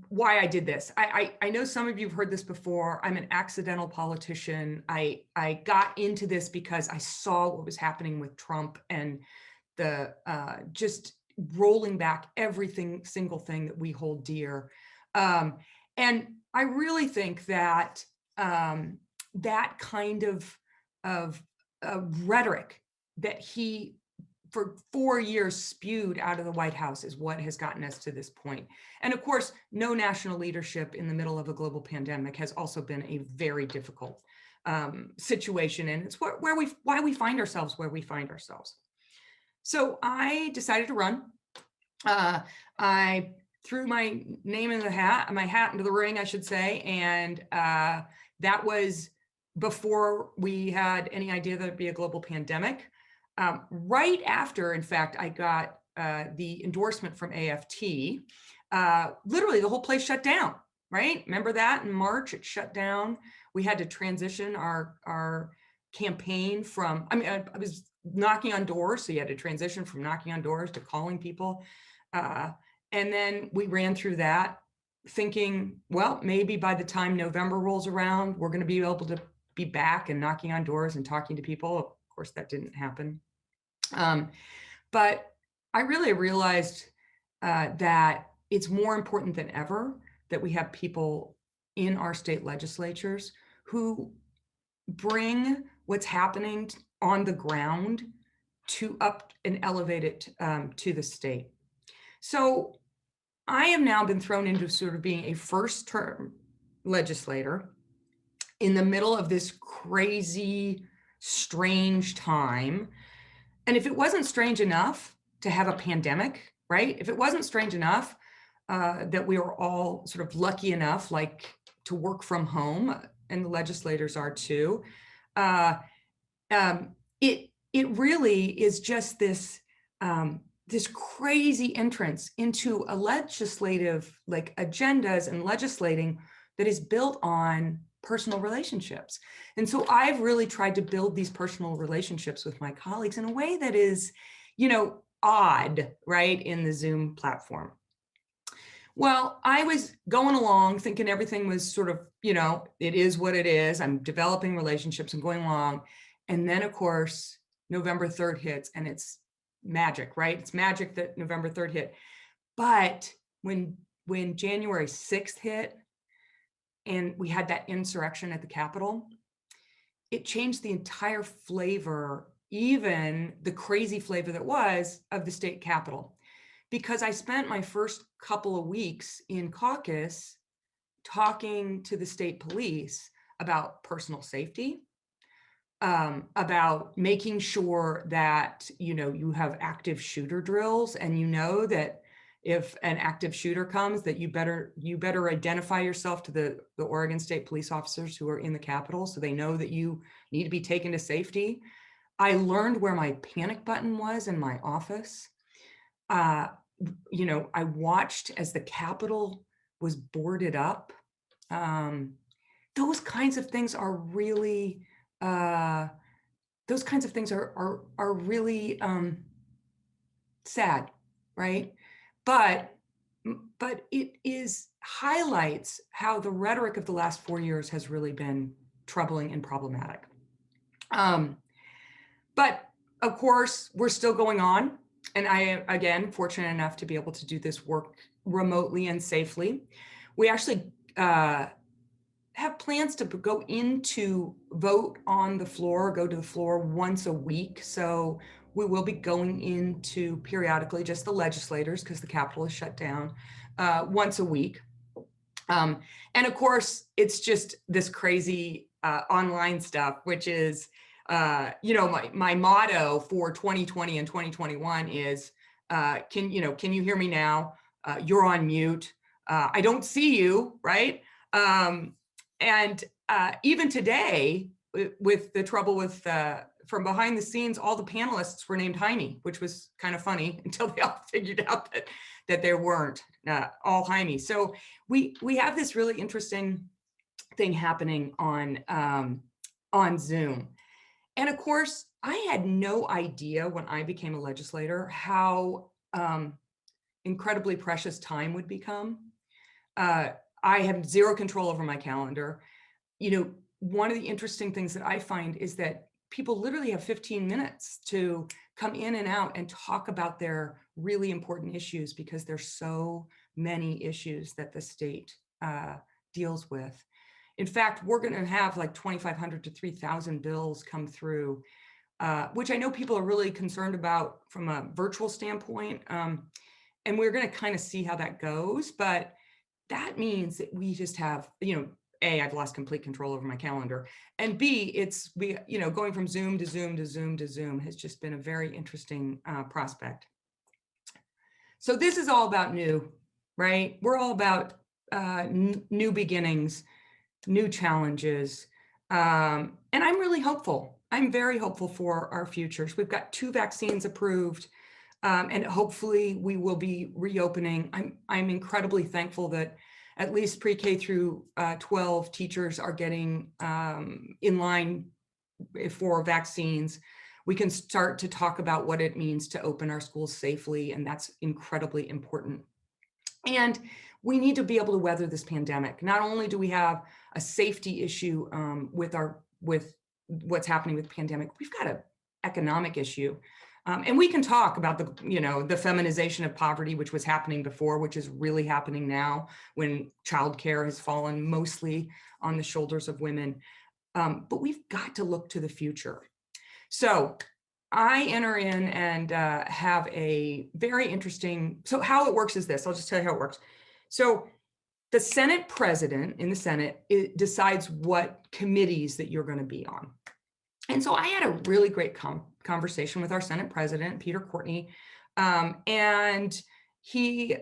[SPEAKER 6] why I did this. I know some of you have heard this before. I'm an accidental politician. I got into this because I saw what was happening with Trump and the just rolling back single thing that we hold dear. And I really think that that kind of rhetoric that he for 4 years spewed out of the White House is what has gotten us to this point. And of course, no national leadership in the middle of a global pandemic has also been a very difficult situation. And it's why we find ourselves where we find ourselves. So I decided to run. I threw my name in the hat, my hat into the ring, I should say. And that was before we had any idea that it'd be a global pandemic. Right after, in fact, I got the endorsement from AFT, literally the whole place shut down, right? Remember that in March, it shut down. We had to transition our campaign from, I was knocking on doors, so you had to transition from knocking on doors to calling people. And then we ran through that thinking, well, maybe by the time November rolls around, we're going to be able to be back and knocking on doors and talking to people. Of course, that didn't happen. But I really realized that it's more important than ever that we have people in our state legislatures who bring what's happening on the ground to up and elevate it to the state. So I have now been thrown into sort of being a first term legislator in the middle of this crazy, strange time. And if it wasn't strange enough to have a pandemic, right? If it wasn't strange enough that we were all sort of lucky enough, like to work from home, and the legislators are too, it really is just this this crazy entrance into a legislative like agendas and legislating that is built on personal relationships. And so I've really tried to build these personal relationships with my colleagues in a way that is, you know, odd, right, in the Zoom platform. Well, I was going along thinking everything was sort of, you know, it is what it is. I'm developing relationships and going along. And then, of course, November 3rd hits, and it's magic, right? It's magic that November 3rd hit. But when January 6th hit, and we had that insurrection at the Capitol, it changed the entire flavor, even the crazy flavor that was of the state Capitol. Because I spent my first couple of weeks in caucus talking to the state police about personal safety, about making sure that, you know, you have active shooter drills, and you know that if an active shooter comes, that you better identify yourself to the Oregon State police officers who are in the Capitol, so they know that you need to be taken to safety. I learned where my panic button was in my office. You know, I watched as the Capitol was boarded up. Those kinds of things are really, really sad, right? But it highlights how the rhetoric of the last 4 years has really been troubling and problematic. But of course, we're still going on. And I am, again, fortunate enough to be able to do this work remotely and safely. We actually have plans to go into vote on the floor, go to the floor once a week. So we will be going into periodically, just the legislators, because the Capitol is shut down, once a week. And of course, it's just this crazy online stuff, which is, you know, my motto for 2020 and 2021 is, can you hear me now? You're on mute. I don't see you, right? And even today, with the trouble with from behind the scenes, all the panelists were named Jaime, which was kind of funny until they all figured out that they weren't all Jaime. So we have this really interesting thing happening on Zoom. And of course, I had no idea when I became a legislator how incredibly precious time would become. I have zero control over my calendar. You know, one of the interesting things that I find is that people literally have 15 minutes to come in and out and talk about their really important issues, because there's so many issues that the state deals with. In fact, we're going to have like 2,500 to 3,000 bills come through, which I know people are really concerned about from a virtual standpoint. And we're going to kind of see how that goes. But that means that we just have, you know, A, I've lost complete control over my calendar. And B, going from Zoom to Zoom to Zoom to Zoom has just been a very interesting prospect. So this is all about new, right? We're all about new beginnings, new challenges. And I'm really hopeful. I'm very hopeful for our futures. We've got 2 vaccines approved, and hopefully we will be reopening. I'm incredibly thankful that at least pre-K through 12 teachers are getting in line for vaccines. We can start to talk about what it means to open our schools safely, and that's incredibly important. And we need to be able to weather this pandemic. Not only do we have a safety issue with what's happening with the pandemic, we've got an economic issue. And we can talk about the feminization of poverty, which was happening before, which is really happening now when childcare has fallen mostly on the shoulders of women. But we've got to look to the future. So I enter in and have a very interesting, so how it works is this, I'll just tell you how it works. So the Senate president in the Senate decides what committees that you're going to be on. And so I had a really great conversation with our Senate President, Peter Courtney, and he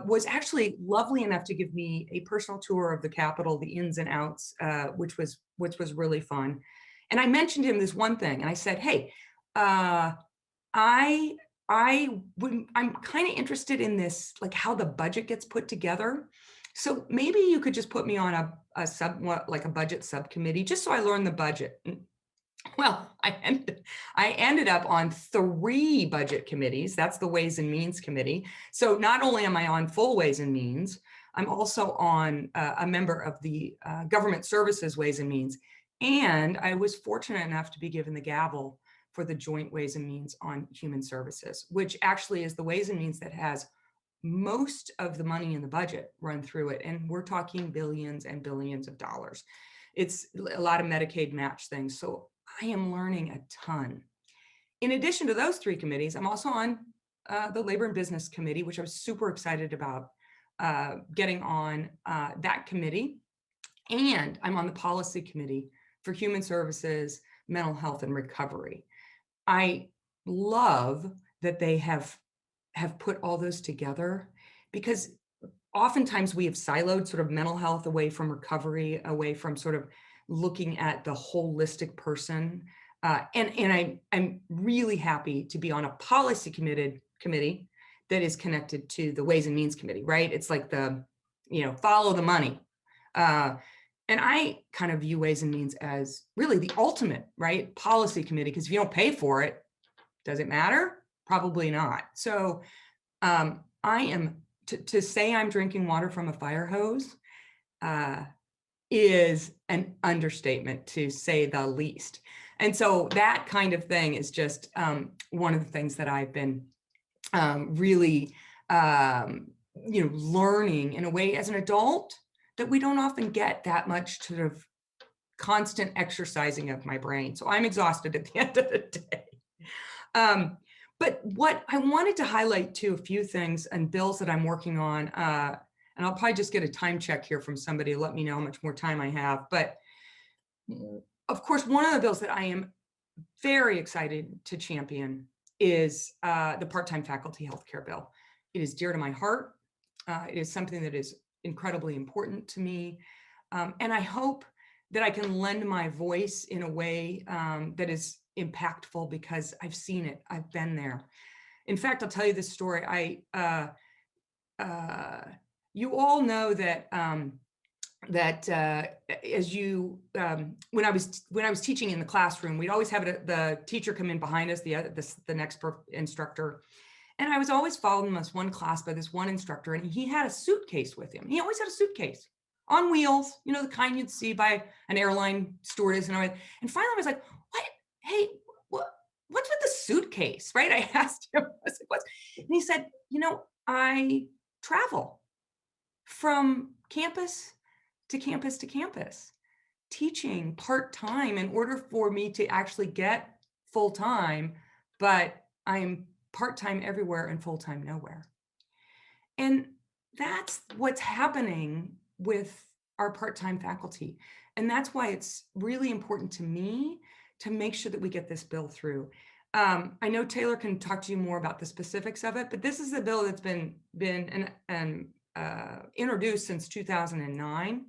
[SPEAKER 6] was actually lovely enough to give me a personal tour of the Capitol, the ins and outs, which was really fun. And I mentioned to him this one thing, and I said, "Hey, I'm kind of interested in this, like how the budget gets put together. So maybe you could just put me on a budget subcommittee, just so I learn the budget." Well, I ended up on 3 budget committees. That's the Ways and Means Committee. So not only am I on full Ways and Means, I'm also on a member of the Government Services Ways and Means. And I was fortunate enough to be given the gavel for the Joint Ways and Means on Human Services, which actually is the Ways and Means that has most of the money in the budget run through it. And we're talking billions and billions of dollars. It's a lot of Medicaid match things. So I am learning a ton. In addition to those 3 committees, I'm also on the Labor and Business Committee, which I was super excited about getting on that committee. And I'm on the Policy Committee for Human Services, Mental Health, and Recovery. I love that they have put all those together, because oftentimes we have siloed sort of mental health away from recovery, away from sort of looking at the holistic person. And I'm really happy to be on a policy committee that is connected to the Ways and Means Committee, right? It's like the, follow the money. And I kind of view Ways and Means as really the ultimate, right, policy committee, because if you don't pay for it, does it matter? Probably not. So I am, to say I'm drinking water from a fire hose is an understatement, to say the least. And so that kind of thing is just one of the things that I've been really, learning in a way as an adult that we don't often get that much sort of constant exercising of my brain. So I'm exhausted at the end of the day. But what I wanted to highlight too, a few things and bills that I'm working on, and I'll probably just get a time check here from somebody to let me know how much more time I have. But of course, one of the bills that I am very excited to champion is the part-time faculty healthcare bill. It is dear to my heart. It is something that is incredibly important to me. And I hope that I can lend my voice in a way that is impactful, because I've seen it. I've been there. In fact, I'll tell you this story. You all know that as you when I was teaching in the classroom, we'd always have the teacher come in behind us, the next instructor, and I was always following this one class by this one instructor, and he had a suitcase with him. He always had a suitcase on wheels, the kind you'd see by an airline stewardess and everything. And finally, I was like, "What? Hey, what's with the suitcase?" Right? I asked him. I said, "What's?" And he said, "I travel from campus to campus to campus, teaching part-time in order for me to actually get full-time, but I'm part-time everywhere and full-time nowhere." And that's what's happening with our part-time faculty. And that's why it's really important to me to make sure that we get this bill through. I know Taylor can talk to you more about the specifics of it, but this is a bill that's been introduced since 2009.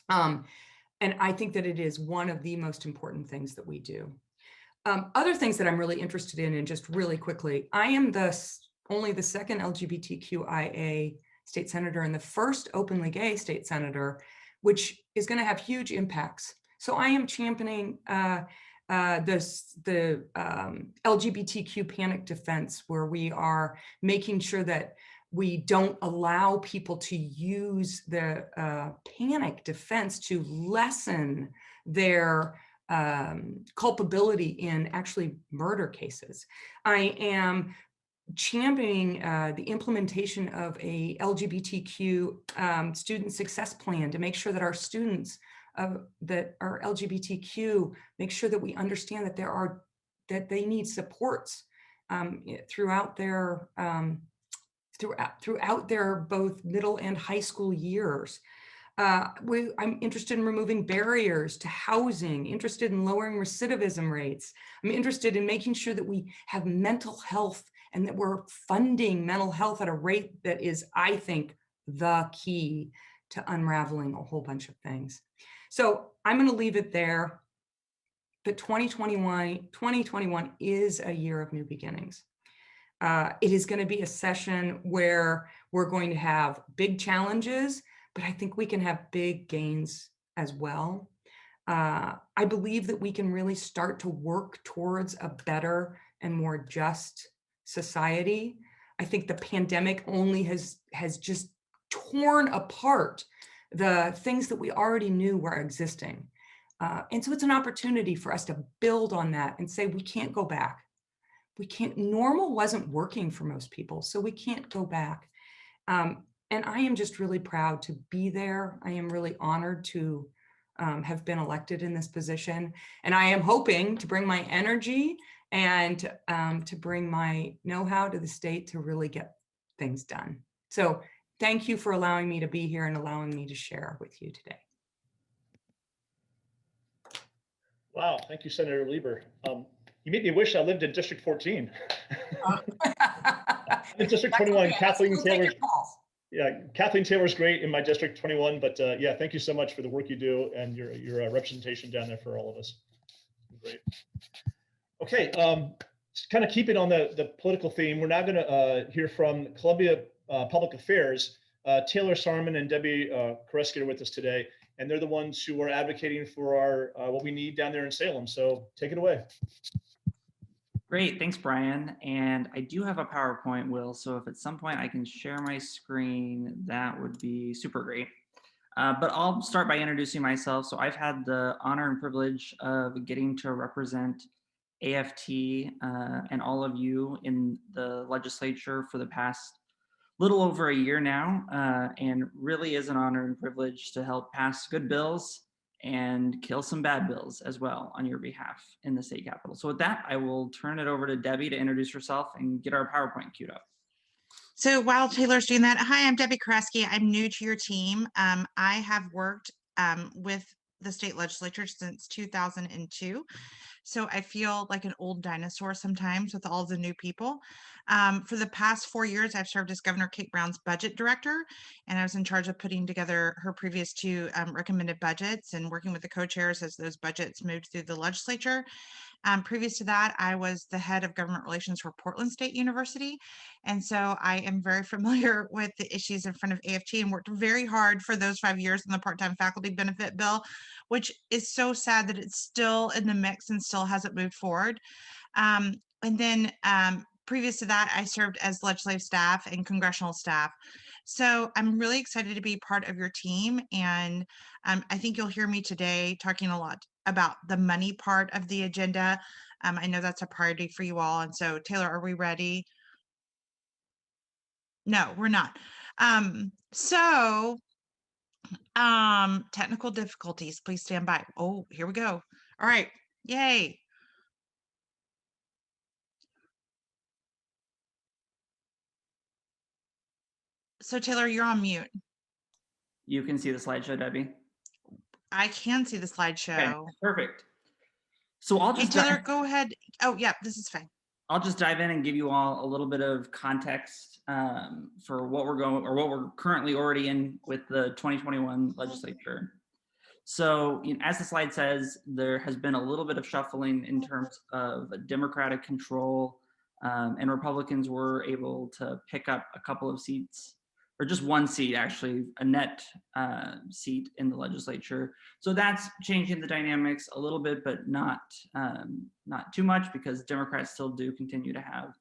[SPEAKER 6] And I think that it is one of the most important things that we do. Other things that I'm really interested in, and just really quickly, I am only the second LGBTQIA state senator and the first openly gay state senator, which is going to have huge impacts. So I am championing the LGBTQ panic defense, where we are making sure that we don't allow people to use the panic defense to lessen their culpability in actually murder cases. I am championing the implementation of a LGBTQ student success plan to make sure that our students that are LGBTQ, make sure that we understand that they need supports throughout their both middle and high school years. I'm interested in removing barriers to housing, interested in lowering recidivism rates. I'm interested in making sure that we have mental health and that we're funding mental health at a rate that is, I think, the key to unraveling a whole bunch of things. So I'm going to leave it there. But 2021 is a year of new beginnings. It is going to be a session where we're going to have big challenges, but I think we can have big gains as well. I believe that we can really start to work towards a better and more just society. I think the pandemic only has just torn apart the things that we already knew were existing. And so it's an opportunity for us to build on that and say, we can't go back. We can't, normal wasn't working for most people, so we can't go back. And I am just really proud to be there. I am really honored to have been elected in this position. And I am hoping to bring my energy and to bring my know-how to the state to really get things done. So thank you for allowing me to be here and allowing me to share with you today.
[SPEAKER 2] Wow, thank you, Senator Lieber. You made me wish I lived in District 14. In District 21,
[SPEAKER 6] okay.
[SPEAKER 2] Kathleen Taylor's. Yeah, Kathleen Taylor's great in my District 21, but yeah, thank you so much for the work you do and your representation down there for all of us. Great. Okay, kind of keeping on the political theme, we're now going to hear from Columbia Public Affairs. Taylor Sarman and Debbie Koreski are with us today, and they're the ones who are advocating for our what we need down there in Salem. So take it away.
[SPEAKER 7] Great, thanks, Brian. And I do have a PowerPoint, Will, so if at some point I can share my screen, that would be super great. But I'll start by introducing myself. So I've had the honor and privilege of getting to represent AFT and all of you in the legislature for the past little over a year now, and really is an honor and privilege to help pass good bills and kill some bad bills as well on your behalf in the state capitol. So with that, I will turn it over to Debbie to introduce herself and get our PowerPoint queued up.
[SPEAKER 8] So while Taylor's doing that, hi, I'm Debbie Kraske. I'm new to your team. I have worked with the state legislature since 2002. So I feel like an old dinosaur sometimes with all the new people. For the past 4 years, I've served as Governor Kate Brown's budget director, and I was in charge of putting together her previous 2 recommended budgets and working with the co-chairs as those budgets moved through the legislature. Previous to that, I was the head of government relations for Portland State University. And so I am very familiar with the issues in front of AFT and worked very hard for those 5 years on the part-time faculty benefit bill, which is so sad that it's still in the mix and still hasn't moved forward. And then previous to that, I served as legislative staff and congressional staff. So I'm really excited to be part of your team. And I think you'll hear me today talking a lot about the money part of the agenda. I know that's a priority for you all. And so Taylor, are we ready? No, we're not. Technical difficulties, please stand by. Oh, here we go. All right, yay. So Taylor, you're on mute.
[SPEAKER 7] You can see the slideshow, Debbie.
[SPEAKER 8] I can see the slideshow.
[SPEAKER 7] Okay, perfect. So I'll just
[SPEAKER 8] Taylor, go ahead. Oh, yeah, this is fine.
[SPEAKER 7] I'll just dive in and give you all a little bit of context for what we're going, or what we're currently already in with the 2021 legislature. So, as the slide says, there has been a little bit of shuffling in terms of Democratic control, and Republicans were able to pick up a couple of seats, or just one seat, actually, a net seat in the legislature. So that's changing the dynamics a little bit, but not too much, because Democrats still do continue to have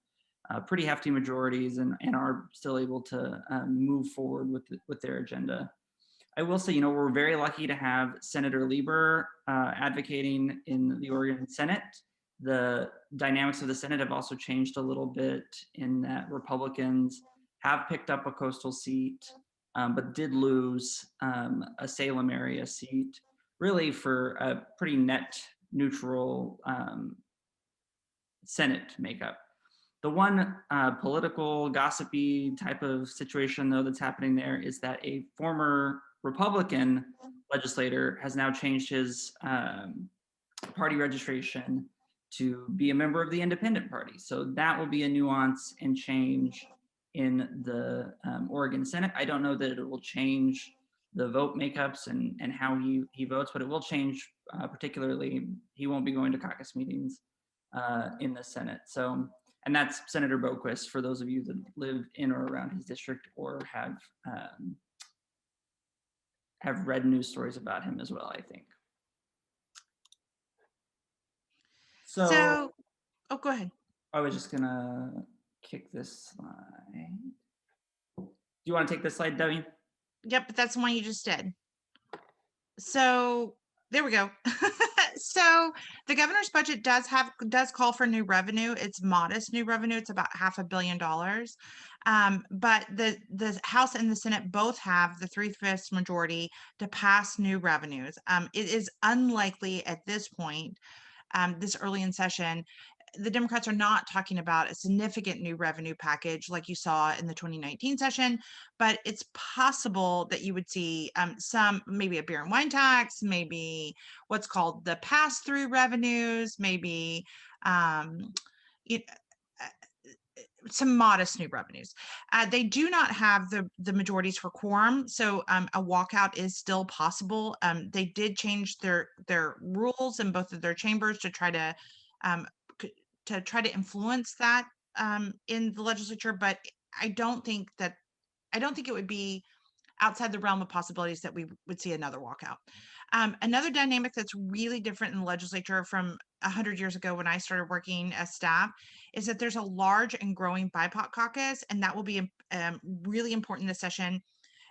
[SPEAKER 7] pretty hefty majorities and are still able to move forward with their agenda. I will say, we're very lucky to have Senator Lieber advocating in the Oregon Senate. The dynamics of the Senate have also changed a little bit in that Republicans have picked up a coastal seat, but did lose a Salem area seat, really for a pretty net neutral Senate makeup. The one political gossipy type of situation, though, that's happening there is that a former Republican legislator has now changed his party registration to be a member of the Independent Party. So that will be a nuance and change in the Oregon Senate. I don't know that it will change the vote makeups and how he votes, but it will change particularly, he won't be going to caucus meetings in the Senate. So, and that's Senator Boquist, for those of you that live in or around his district or have read news stories about him as well, I think. So
[SPEAKER 8] oh, go ahead.
[SPEAKER 7] I was just gonna kick this slide. Do you want to take this slide, Debbie?
[SPEAKER 8] Yep, but that's the one you just did. So there we go. So the governor's budget does call for new revenue. It's modest new revenue. It's about $500 million. But the House and the Senate both have the 3/5 majority to pass new revenues. It is unlikely at this point, this early in session, the Democrats are not talking about a significant new revenue package like you saw in the 2019 session, but it's possible that you would see some, maybe a beer and wine tax, maybe what's called the pass-through revenues, maybe some modest new revenues. They do not have the majorities for quorum, so a walkout is still possible. They did change their rules in both of their chambers to try to influence that in the legislature, but I don't think it would be outside the realm of possibilities that we would see another walkout. Another dynamic that's really different in the legislature from 100 years ago when I started working as staff is that there's a large and growing BIPOC caucus, and that will be really important this session,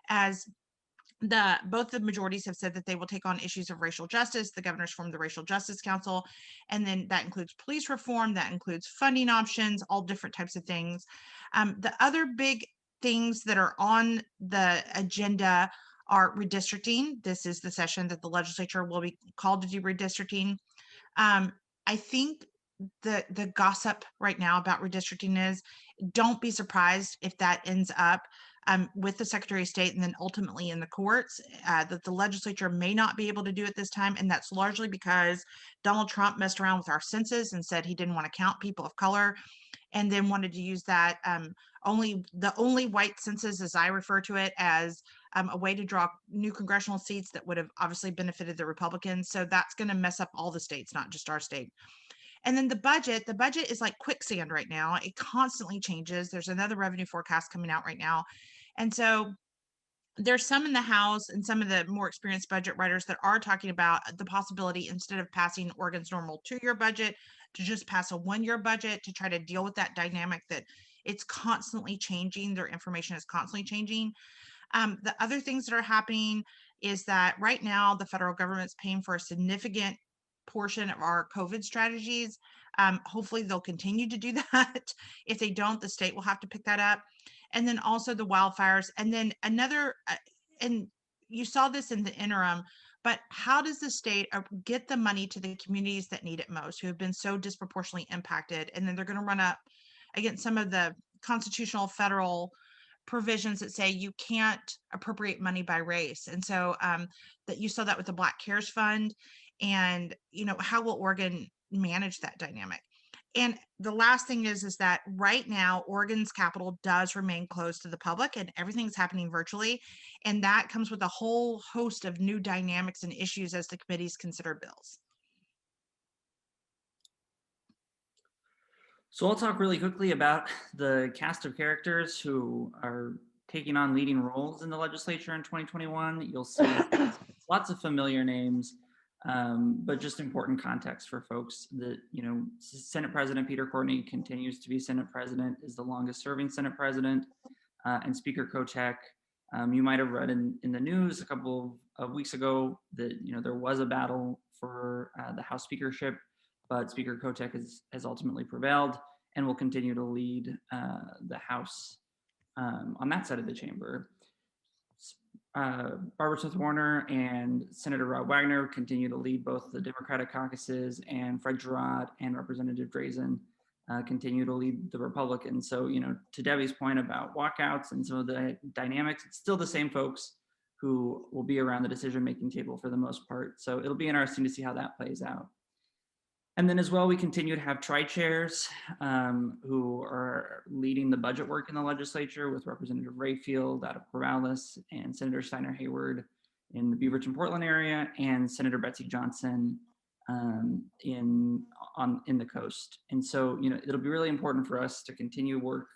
[SPEAKER 8] as both the majorities have said that they will take on issues of racial justice. The governor's formed the Racial Justice Council, and then that includes police reform, that includes funding options, all different types of things. The other big things that are on the agenda are redistricting. This is the session that the legislature will be called to do redistricting. I think the gossip right now about redistricting is, don't be surprised if that ends up with the Secretary of State and then ultimately in the courts, that the legislature may not be able to do it this time. And that's largely because Donald Trump messed around with our census and said he didn't want to count people of color, and then wanted to use that the only white census, as I refer to it, as a way to draw new congressional seats that would have obviously benefited the Republicans. So that's going to mess up all the states, not just our state. And then the budget is like quicksand right now. It constantly changes. There's another revenue forecast coming out right now. And so there's some in the House and some of the more experienced budget writers that are talking about the possibility, instead of passing Oregon's normal 2-year budget, to just pass a 1-year budget to try to deal with that dynamic that it's constantly changing. Their information is constantly changing. The other things that are happening is that right now the federal government's paying for a significant portion of our COVID strategies. Hopefully they'll continue to do that. If they don't, the state will have to pick that up. And then also the wildfires. And then another, and you saw this in the interim, but how does the state get the money to the communities that need it most, who have been so disproportionately impacted? And then they're going to run up against some of the constitutional federal provisions that say you can't appropriate money by race. And so that you saw that with the Black Cares Fund. And, how will Oregon manage that dynamic? And the last thing is that right now, Oregon's capital does remain closed to the public, and everything's happening virtually. And that comes with a whole host of new dynamics and issues as the committees consider bills.
[SPEAKER 7] So I'll talk really quickly about the cast of characters who are taking on leading roles in the legislature in 2021. You'll see lots of familiar names. But just important context for folks that, Senate President Peter Courtney continues to be Senate President, is the longest serving Senate President, and Speaker Kochek. You might have read in the news a couple of weeks ago that, there was a battle for the House speakership, but Speaker Kochek has ultimately prevailed and will continue to lead the House on that side of the chamber. Barbara Smith Warner and Senator Rob Wagner continue to lead both the Democratic caucuses, and Fred Girod and Representative Drazen continue to lead the Republicans. So, to Debbie's point about walkouts and some of the dynamics, it's still the same folks who will be around the decision-making table for the most part. So it'll be interesting to see how that plays out. And then as well, we continue to have tri-chairs who are leading the budget work in the legislature, with Representative Rayfield out of Corvallis and Senator Steiner Hayward in the Beaverton, Portland area, and Senator Betsy Johnson in the coast. And so, you know, it'll be really important for us to continue work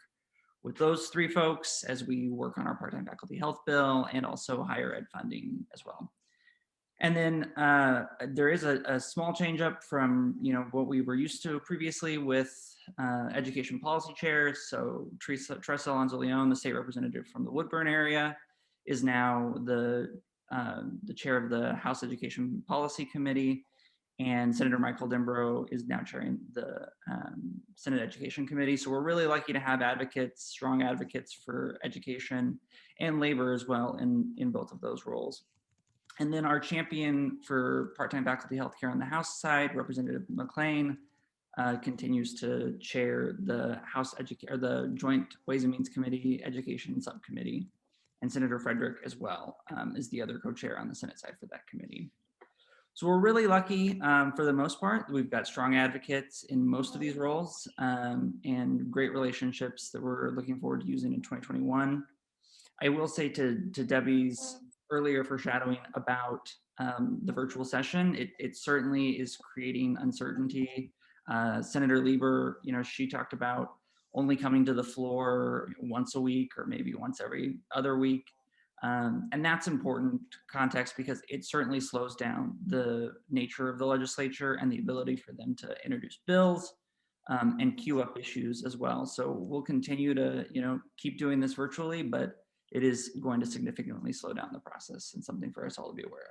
[SPEAKER 7] with those three folks as we work on our part-time faculty health bill and also higher ed funding as well. And then there is a small change up from, you know, what we were used to previously with education policy chairs. So Tressa Alonso Leon, the state representative from the Woodburn area, is now the chair of the House Education Policy Committee, and Senator Michael Dimbro is now chairing the Senate Education Committee. So we're really lucky to have advocates, strong advocates for education and labor as well in both of those roles. And then our champion for part-time faculty healthcare on the House side, Representative McLean, continues to chair the the Joint Ways and Means Committee Education Subcommittee, and Senator Frederick as well is the other co-chair on the Senate side for that committee. So we're really lucky for the most part. We've got strong advocates in most of these roles and great relationships that we're looking forward to using in 2021. I will say to Debbie's earlier foreshadowing about the virtual session, it certainly is creating uncertainty. Senator Lieber, you know, she talked about only coming to the floor once a week or maybe once every other week. And that's important context because it certainly slows down the nature of the legislature and the ability for them to introduce bills and queue up issues as well. So we'll continue to, you know, keep doing this virtually, but it is going to significantly slow down the process and something for us all to be aware of.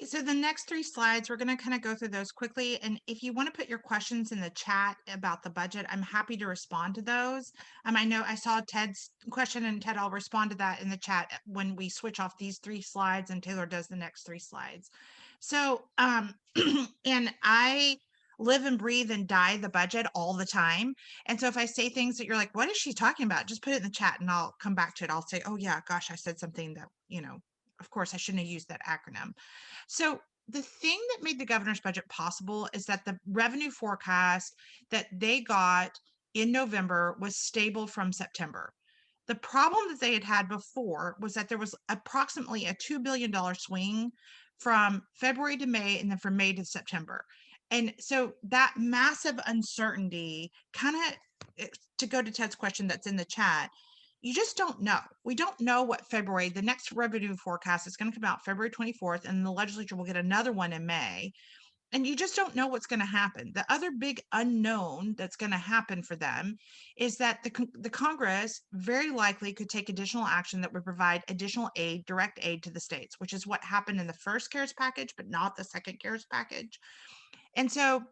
[SPEAKER 8] So the next three slides, we're going to kind of go through those quickly. And if you want to put your questions in the chat about the budget, I'm happy to respond to those. I know I saw Ted's question, and Ted, I'll respond to that in the chat when we switch off these three slides and Taylor does the next three slides. So, and I live and breathe and die the budget all the time. And so if I say things that you're like, what is she talking about? Just put it in the chat and I'll come back to it. I'll say, oh yeah, gosh, I said something that, you know, of course I shouldn't have used that acronym. So the thing that made the governor's budget possible is that the revenue forecast that they got in November was stable from September. The problem that they had before was that there was approximately a $2 billion swing from February to May and then from May to September. And so that massive uncertainty kind of, to go to Ted's question that's in the chat, you just don't know. We don't know what February, the next revenue forecast is going to come out February 24th, and the legislature will get another one in May. And you just don't know what's going to happen. The other big unknown that's going to happen for them is that the Congress very likely could take additional action that would provide additional aid, direct aid to the states, which is what happened in the first CARES package, but not the second CARES package. And so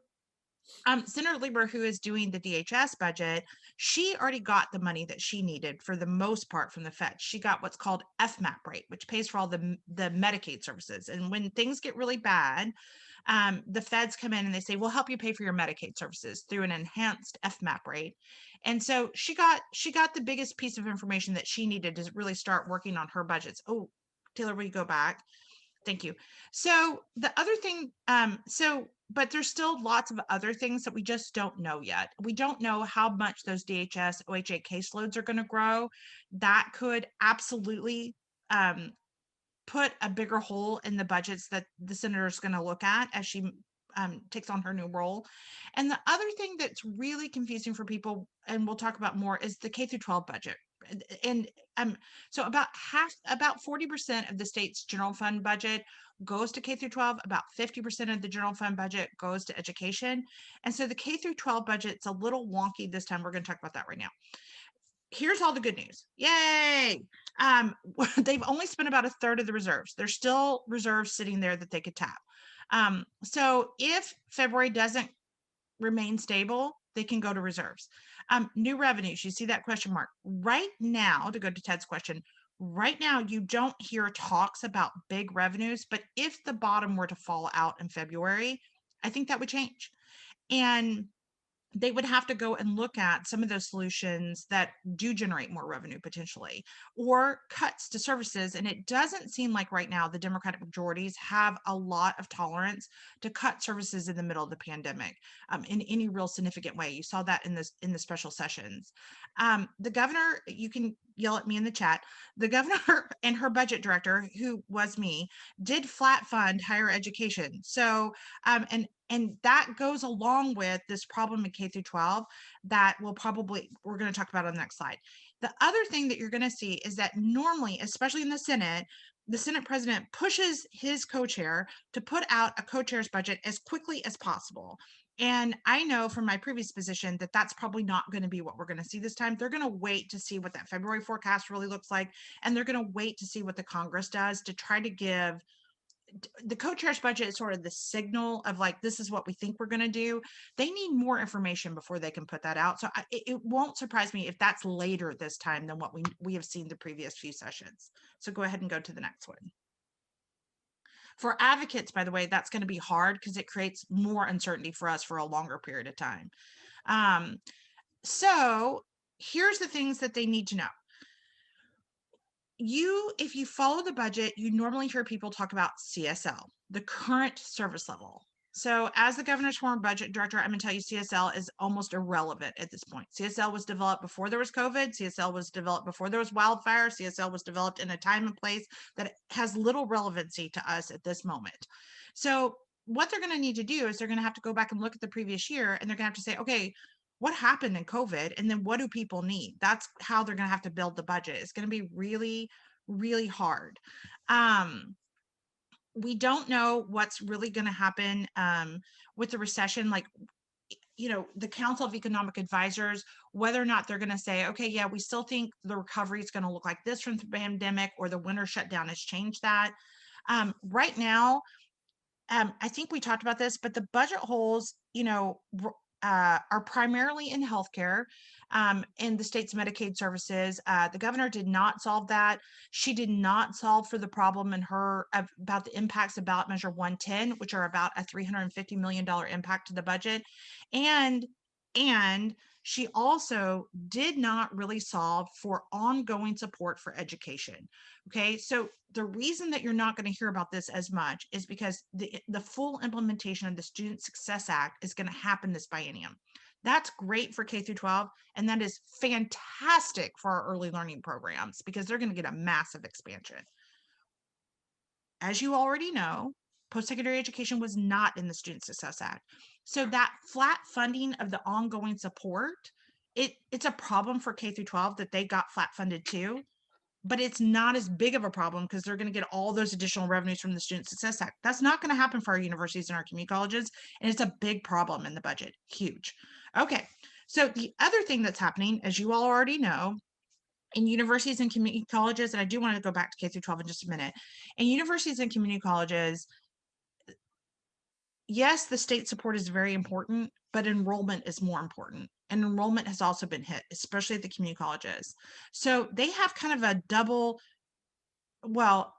[SPEAKER 8] Senator Lieber, who is doing the DHS budget, she already got the money that she needed for the most part from the Fed. She got what's called FMAP rate, which pays for all the Medicaid services. And when things get really bad, the feds come in and they say, we'll help you pay for your Medicaid services through an enhanced FMAP rate. And so she got the biggest piece of information that she needed to really start working on her budgets. Oh, Taylor, will you go back? Thank you. So the other thing, but there's still lots of other things that we just don't know yet. We don't know how much those DHS OHA caseloads are going to grow. That could absolutely put a bigger hole in the budgets that the senator is going to look at as she takes on her new role. And the other thing that's really confusing for people, and we'll talk about more, is the K through 12 budget. And so about 40% of the state's general fund budget goes to K through 12, about 50% of the general fund budget goes to education. And so the K through 12 budget's a little wonky this time. We're going to talk about that right now. Here's all the good news. Yay. They've only spent about a third of the reserves. There's still reserves sitting there that they could tap. So if February doesn't remain stable, they can go to reserves. New revenues, you see that question mark. Right now, to go to Ted's question, right now you don't hear talks about big revenues, but if the bottom were to fall out in February, I think that would change. And they would have to go and look at some of those solutions that do generate more revenue potentially, or cuts to services. And it doesn't seem like right now the Democratic majorities have a lot of tolerance to cut services in the middle of the pandemic in any real significant way. You saw that in the special sessions. The governor, you can yell at me in the chat, the governor and her budget director, who was me, did flat fund higher education. So, and that goes along with this problem in K through 12 that we're going to talk about on the next slide. The other thing that you're going to see is that normally, especially in the Senate president pushes his co-chair to put out a co-chair's budget as quickly as possible. And I know from my previous position that that's probably not going to be what we're going to see this time. They're going to wait to see what that February forecast really looks like. And they're going to wait to see what the Congress does to try to give the co-chair's budget is sort of the signal of like, this is what we think we're going to do. They need more information before they can put that out. So it won't surprise me if that's later this time than what we have seen the previous few sessions. So go ahead and go to the next one. For advocates, by the way, that's going to be hard because it creates more uncertainty for us for a longer period of time. So here's the things that they need to know. If you follow the budget, you normally hear people talk about CSL, the current service level. So as the governor's former budget director, I'm going to tell you CSL is almost irrelevant at this point. CSL was developed before there was COVID. CSL was developed before there was wildfire. CSL was developed in a time and place that has little relevancy to us at this moment. So what they're going to need to do is they're going to have to go back and look at the previous year, and they're going to have to say, okay, what happened in COVID? And then what do people need? That's how they're going to have to build the budget. It's going to be really, really hard. We don't know what's really going to happen with the recession. Like, the Council of Economic Advisors, whether or not they're going to say, okay, yeah, we still think the recovery is going to look like this from the pandemic, or the winter shutdown has changed that. Right now, I think we talked about this, but the budget holes, are primarily in healthcare, in the state's Medicaid services. The governor did not solve that. She did not solve for the problem about the impacts of ballot measure 110, which are about a $350 million impact to the budget. And she also did not really solve for ongoing support for education. Okay, so the reason that you're not going to hear about this as much is because the full implementation of the Student Success Act is going to happen this biennium. That's great for K through 12, and that is fantastic for our early learning programs because they're going to get a massive expansion. As you already know, post-secondary education was not in the Student Success Act. So that flat funding of the ongoing support, it's a problem for K through 12 that they got flat funded too, but it's not as big of a problem because they're going to get all those additional revenues from the Student Success Act. That's not going to happen for our universities and our community colleges, and it's a big problem in the budget, huge. Okay, so the other thing that's happening, as you all already know, in universities and community colleges, and I do want to go back to K through 12 in just a minute, in universities and community colleges, yes, the state support is very important, but enrollment is more important. And enrollment has also been hit, especially at the community colleges. So they have kind of a double,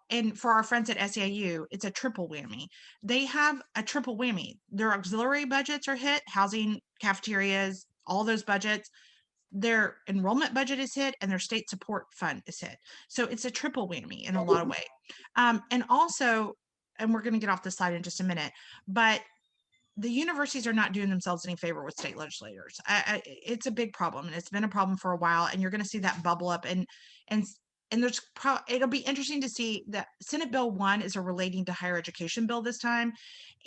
[SPEAKER 8] and for our friends at SEIU, it's a triple whammy. They have a triple whammy. Their auxiliary budgets are hit, housing, cafeterias, all those budgets. Their enrollment budget is hit, and their state support fund is hit. So it's a triple whammy in a lot of ways. And also, and we're going to get off the slide in just a minute, but the universities are not doing themselves any favor with state legislators. It's a big problem, and it's been a problem for a while, and you're going to see that bubble up. And it'll be interesting to see that Senate Bill 1 is a relating to higher education bill this time.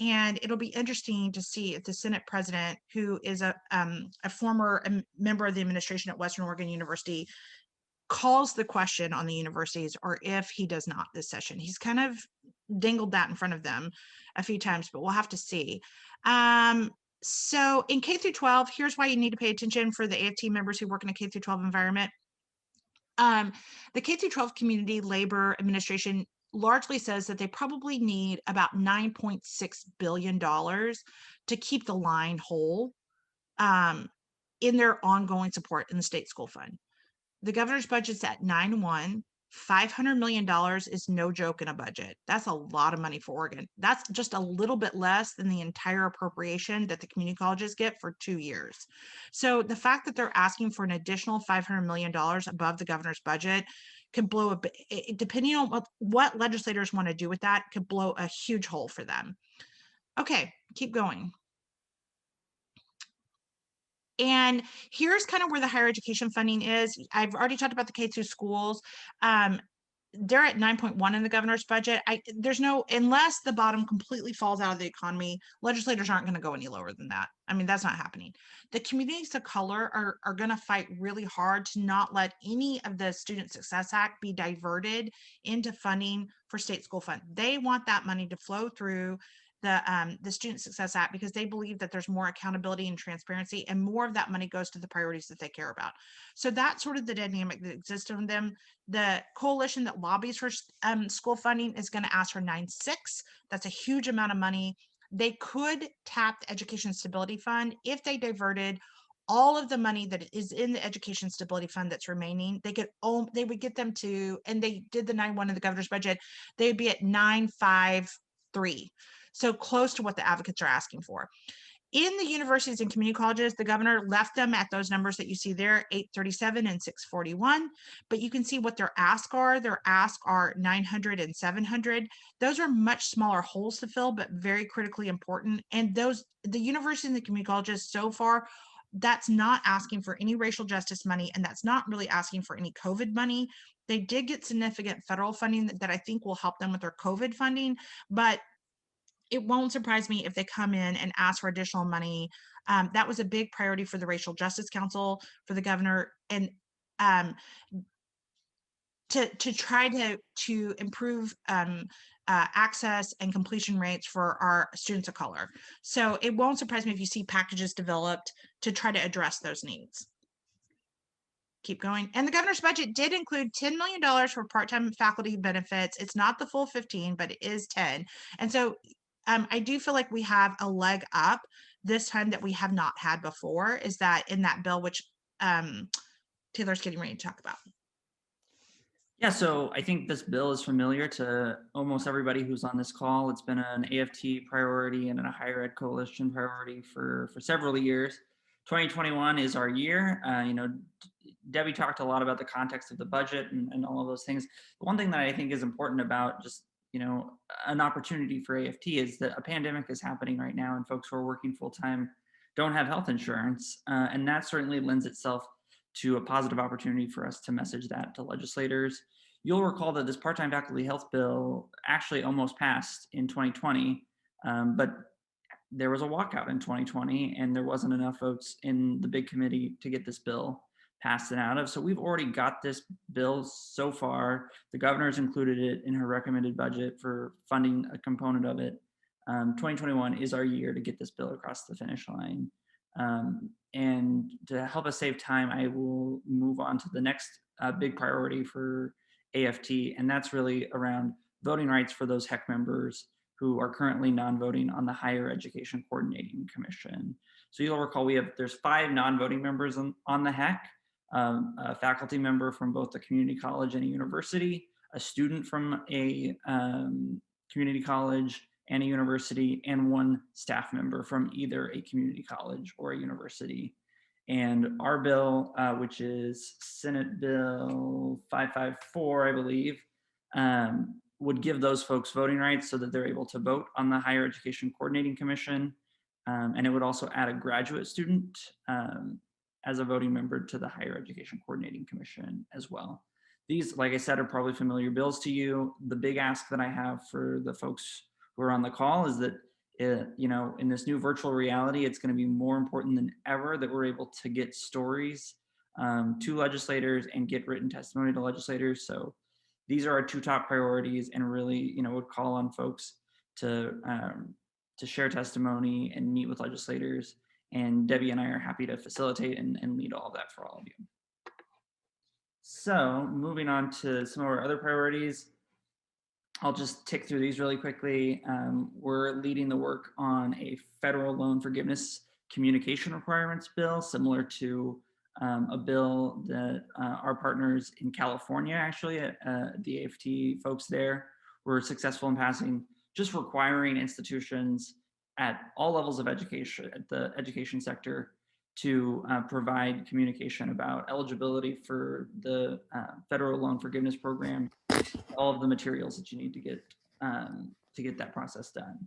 [SPEAKER 8] And it'll be interesting to see if the Senate president, who is a former member of the administration at Western Oregon University, calls the question on the universities, or if he does not this session. He's kind of dangled that in front of them a few times, but we'll have to see. So in K through 12, here's why you need to pay attention for the AFT members who work in a K through 12 environment. The K through 12 Community Labor Administration largely says that they probably need about $9.6 billion to keep the line whole in their ongoing support in the state school fund. The governor's budget's at 9.1. $500 million is no joke in a budget. That's a lot of money for Oregon. That's just a little bit less than the entire appropriation that the community colleges get for 2 years. So the fact that they're asking for an additional $500 million above the governor's budget could blow a bit, depending on what legislators want to do with that, could blow a huge hole for them. Okay, keep going. And here's kind of where the higher education funding is. I've already talked about the K-2 schools. They're at 9.1 in the governor's budget. There's no, unless the bottom completely falls out of the economy, legislators aren't going to go any lower than that. I mean, that's not happening. The communities of color are going to fight really hard to not let any of the Student Success Act be diverted into funding for state school fund. They want that money to flow through the Student Success Act because they believe that there's more accountability and transparency, and more of that money goes to the priorities that they care about. So that's sort of the dynamic that exists in them. The coalition that lobbies for school funding is going to ask for 9.6. That's a huge amount of money. They could tap the Education Stability Fund if they diverted all of the money that is in the Education Stability Fund that's remaining. They would get them to, and they did the 9.1 in the governor's budget, they'd be at 9.53. So close to what the advocates are asking for. In the universities and community colleges, the governor left them at those numbers that you see there, 837 and 641, but you can see what their ask are. Their ask are 900 and 700. Those are much smaller holes to fill, but very critically important. And the universities and the community colleges so far, that's not asking for any racial justice money, and that's not really asking for any COVID money. They did get significant federal funding that I think will help them with their COVID funding, but it won't surprise me if they come in and ask for additional money. That was a big priority for the Racial Justice Council, for the governor, and to try to improve access and completion rates for our students of color. So it won't surprise me if you see packages developed to try to address those needs. Keep going. And the governor's budget did include $10 million for part-time faculty benefits. It's not the full 15, but it is 10. And so I do feel like we have a leg up this time that we have not had before, is that in that bill, which Taylor's getting ready to talk about.
[SPEAKER 7] Yeah, so I think this bill is familiar to almost everybody who's on this call. It's been an AFT priority and a higher ed coalition priority for several years. 2021 is our year. Debbie talked a lot about the context of the budget and all of those things. The one thing that I think is important about just an opportunity for AFT is that a pandemic is happening right now, and folks who are working full-time don't have health insurance. And that certainly lends itself to a positive opportunity for us to message that to legislators. You'll recall that this part-time faculty health bill actually almost passed in 2020, but there was a walkout in 2020, and there wasn't enough votes in the big committee to get this bill passed and out of. So we've already got this bill so far. The governor's included it in her recommended budget for funding a component of it. 2021 is our year to get this bill across the finish line. And to help us save time, I will move on to the next big priority for AFT, and that's really around voting rights for those HEC members who are currently non-voting on the Higher Education Coordinating Commission. So you'll recall there's 5 non-voting members on the HEC, a faculty member from both the community college and a university, a student from a community college and a university, and 1 staff member from either a community college or a university. And our bill, which is Senate Bill 554, I believe, would give those folks voting rights so that they're able to vote on the Higher Education Coordinating Commission. And it would also add a graduate student as a voting member to the Higher Education Coordinating Commission as well. These, like I said, are probably familiar bills to you. The big ask that I have for the folks who are on the call is that, in this new virtual reality, it's going to be more important than ever that we're able to get stories to legislators and get written testimony to legislators. So these are our 2 top priorities, and really, would call on folks to share testimony and meet with legislators. And Debbie and I are happy to facilitate and lead all of that for all of you. So moving on to some of our other priorities, I'll just tick through these really quickly. We're leading the work on a federal loan forgiveness communication requirements bill, similar to a bill that our partners in California, actually, the AFT folks there, were successful in passing, just requiring institutions at all levels of education, at the education sector, to provide communication about eligibility for the federal loan forgiveness program, all of the materials that you need to get that process done.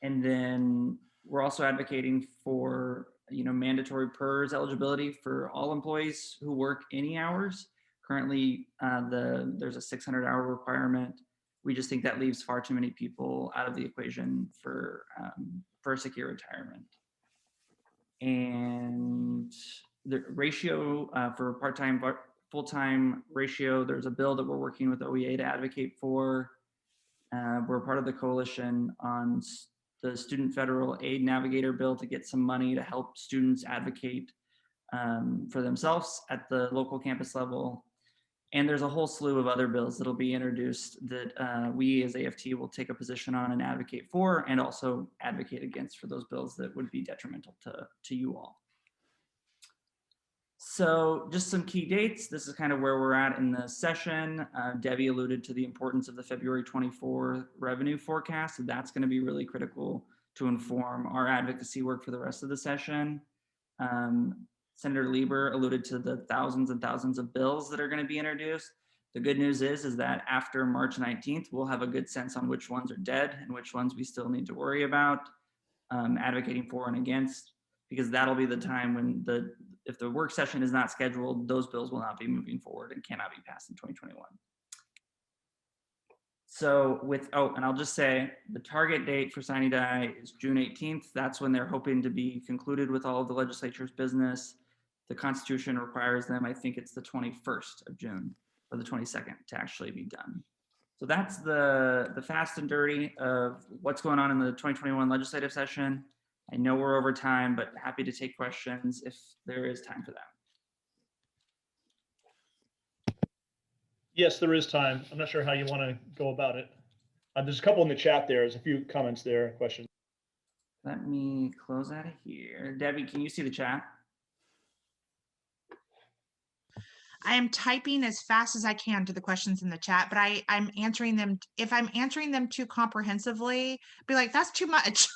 [SPEAKER 7] And then we're also advocating for mandatory PERS eligibility for all employees who work any hours. Currently, there's a 600-hour requirement. We just think that leaves far too many people out of the equation for a secure retirement. And the ratio for part-time, full-time ratio, there's a bill that we're working with OEA to advocate for. We're part of the coalition on the Student Federal Aid Navigator bill to get some money to help students advocate for themselves at the local campus level. And there's a whole slew of other bills that'll be introduced that we as AFT will take a position on and advocate for, and also advocate against for those bills that would be detrimental to you all. So just some key dates. This is kind of where we're at in the session. Debbie alluded to the importance of the February 24 revenue forecast. So that's going to be really critical to inform our advocacy work for the rest of the session. Senator Lieber alluded to the thousands and thousands of bills that are going to be introduced. The good news is that after March 19th, we'll have a good sense on which ones are dead and which ones we still need to worry about advocating for and against, because that'll be the time when if the work session is not scheduled, those bills will not be moving forward and cannot be passed in 2021. So and I'll just say the target date for sine die is June 18th. That's when they're hoping to be concluded with all of the legislature's business. The Constitution requires them, I think it's the 21st of June or the 22nd to actually be done. So that's the fast and dirty of what's going on in the 2021 legislative session. I know we're over time, but happy to take questions if there is time for that.
[SPEAKER 2] Yes, there is time. I'm not sure how you want to go about it. There's a couple in the chat there. There's a few comments there, questions.
[SPEAKER 7] Let me close out of here. Debbie, can you see the chat?
[SPEAKER 8] I am typing as fast as I can to the questions in the chat, but I'm answering them. If I'm answering them too comprehensively, be like, that's too much,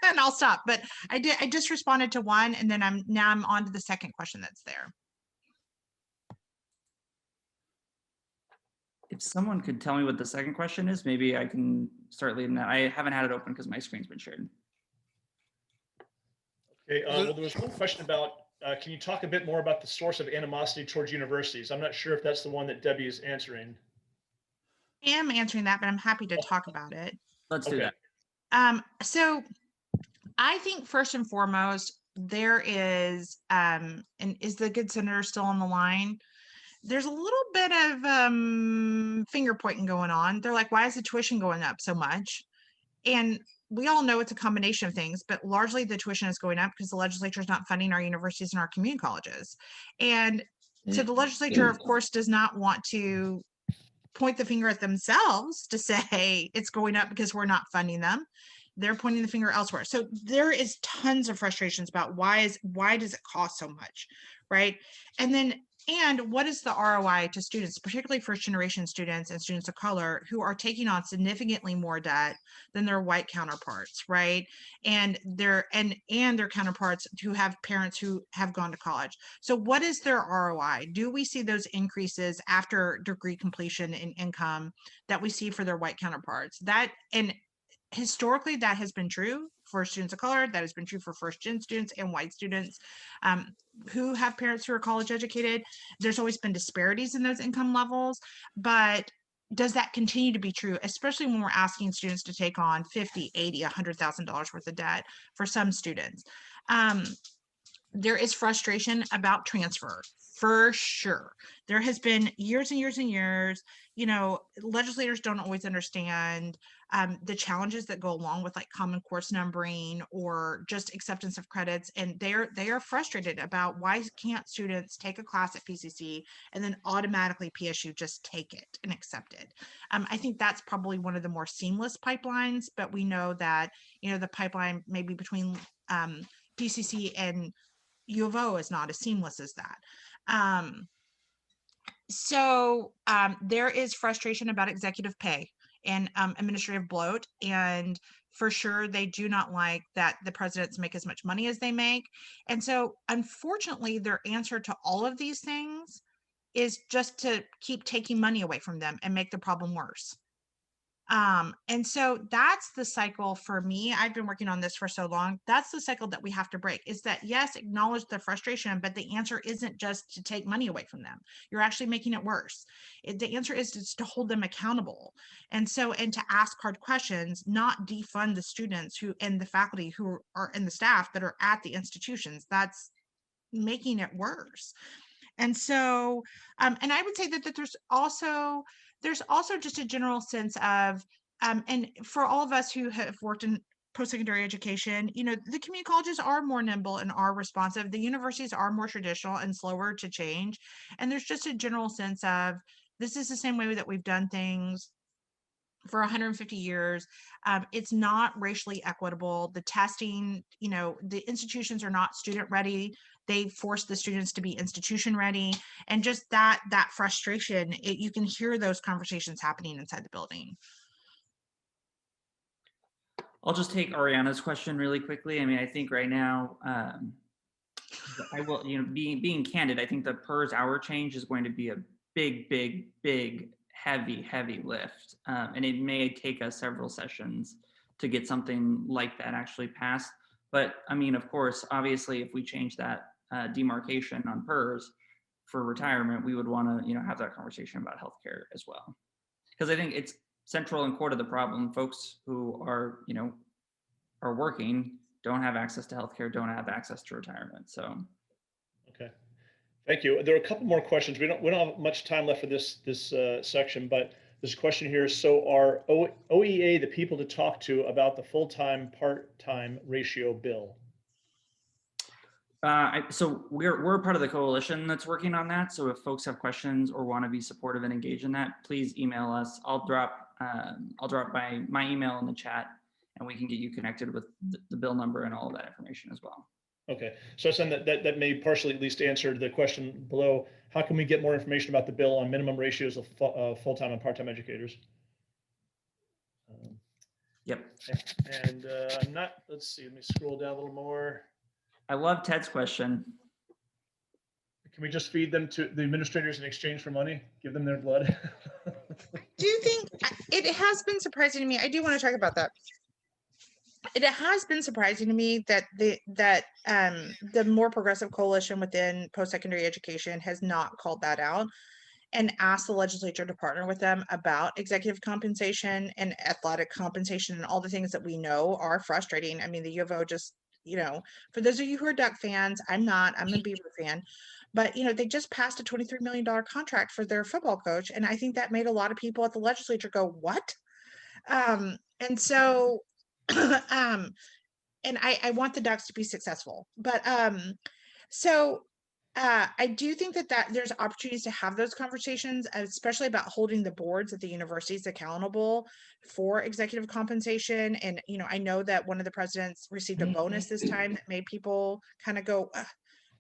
[SPEAKER 8] and I'll stop. But I just responded to one, and then I'm on to the second question that's there.
[SPEAKER 7] If someone could tell me what the second question is, maybe I can start leading that. I haven't had it open because my screen's been shared.
[SPEAKER 2] Okay, well, there was one question about, can you talk a bit more about the source of animosity towards universities? I'm not sure if that's the one that Debbie is answering.
[SPEAKER 8] I am answering that, but I'm happy to talk about it.
[SPEAKER 7] Let's do that.
[SPEAKER 8] So I think first and foremost, there is, and is the good senator still on the line? There's a little bit of finger pointing going on. They're like, why is the tuition going up so much? And we all know it's a combination of things, but largely the tuition is going up because the legislature is not funding our universities and our community colleges. And so the legislature, of course, does not want to point the finger at themselves to say it's going up because we're not funding them. They're pointing the finger elsewhere. So there is tons of frustrations about why does it cost so much, right? And what is the ROI to students, particularly first generation students and students of color who are taking on significantly more debt than their white counterparts, right? And their counterparts who have parents who have gone to college. So what is their ROI? Do we see those increases after degree completion in income that we see for their white counterparts? And historically, that has been true for students of color, that has been true for first gen students and white students who have parents who are college educated. There's always been disparities in those income levels, but does that continue to be true, especially when we're asking students to take on $50,000, $80,000, $100,000 worth of debt for some students? There is frustration about transfer, for sure. There has been years and years and years, legislators don't always understand the challenges that go along with like common course numbering or just acceptance of credits. And they are frustrated about why can't students take a class at PCC and then automatically PSU just take it and accept it. I think that's probably one of the more seamless pipelines, but we know that, the pipeline maybe between PCC and U of O is not as seamless as that. There is frustration about executive pay and administrative bloat, and for sure they do not like that the presidents make as much money as they make. And so unfortunately their answer to all of these things is just to keep taking money away from them and make the problem worse. And so that's the cycle for me. I've been working on this for so long. That's the cycle that we have to break, is that, yes, acknowledge the frustration, but the answer isn't just to take money away from them. You're actually making it worse. The answer is just to hold them accountable. And to ask hard questions, not defund the students and the faculty who are and the staff that are at the institutions. That's making it worse. And so, and I would say that there's also just a general sense of, and for all of us who have worked in post-secondary education, the community colleges are more nimble and are responsive. The universities are more traditional and slower to change. And there's just a general sense of, this is the same way that we've done things for 150 years. It's not racially equitable. The testing, the institutions are not student ready. They force the students to be institution ready. And just that frustration, you can hear those conversations happening inside the building.
[SPEAKER 7] I'll just take Ariana's question really quickly. I mean, I think right now, I will, being candid, I think the PERS hour change is going to be a big, heavy lift. And it may take us several sessions to get something like that actually passed. But I mean, of course, obviously, if we change that demarcation on PERS for retirement, we would want to, have that conversation about healthcare as well. Because I think it's central and core to the problem. Folks who are, are working don't have access to healthcare, don't have access to retirement. So.
[SPEAKER 2] Okay. Thank you. There are a couple more questions. We don't have much time left for this section, but there's a question here. So are OEA the people to talk to about the full-time part-time ratio bill?
[SPEAKER 7] So we're part of the coalition that's working on that. So if folks have questions or want to be supportive and engage in that, please email us. I'll drop my email in the chat, and we can get you connected with the bill number and all of that information as well.
[SPEAKER 2] Okay, so that may partially at least answer the question below. How can we get more information about the bill on minimum ratios of full-time and part-time educators?
[SPEAKER 7] Yep.
[SPEAKER 2] And let's see, let me scroll down a little more.
[SPEAKER 7] I love Ted's question.
[SPEAKER 2] Can we just feed them to the administrators in exchange for money? Give them their blood?
[SPEAKER 8] Do you think it has been surprising to me? I do want to talk about that. It has been surprising to me that the more progressive coalition within post-secondary education has not called that out and asked the legislature to partner with them about executive compensation and athletic compensation and all the things that we know are frustrating. I mean, the U of O just, for those of you who are Duck fans, I'm not, I'm a Beaver fan, but they just passed a $23 million contract for their football coach. And I think that made a lot of people at the legislature go, what? And so, and I want the Ducks to be successful, but I do think that there's opportunities to have those conversations, especially about holding the boards at the universities accountable for executive compensation. And I know that one of the presidents received a bonus this time that made people kind of go,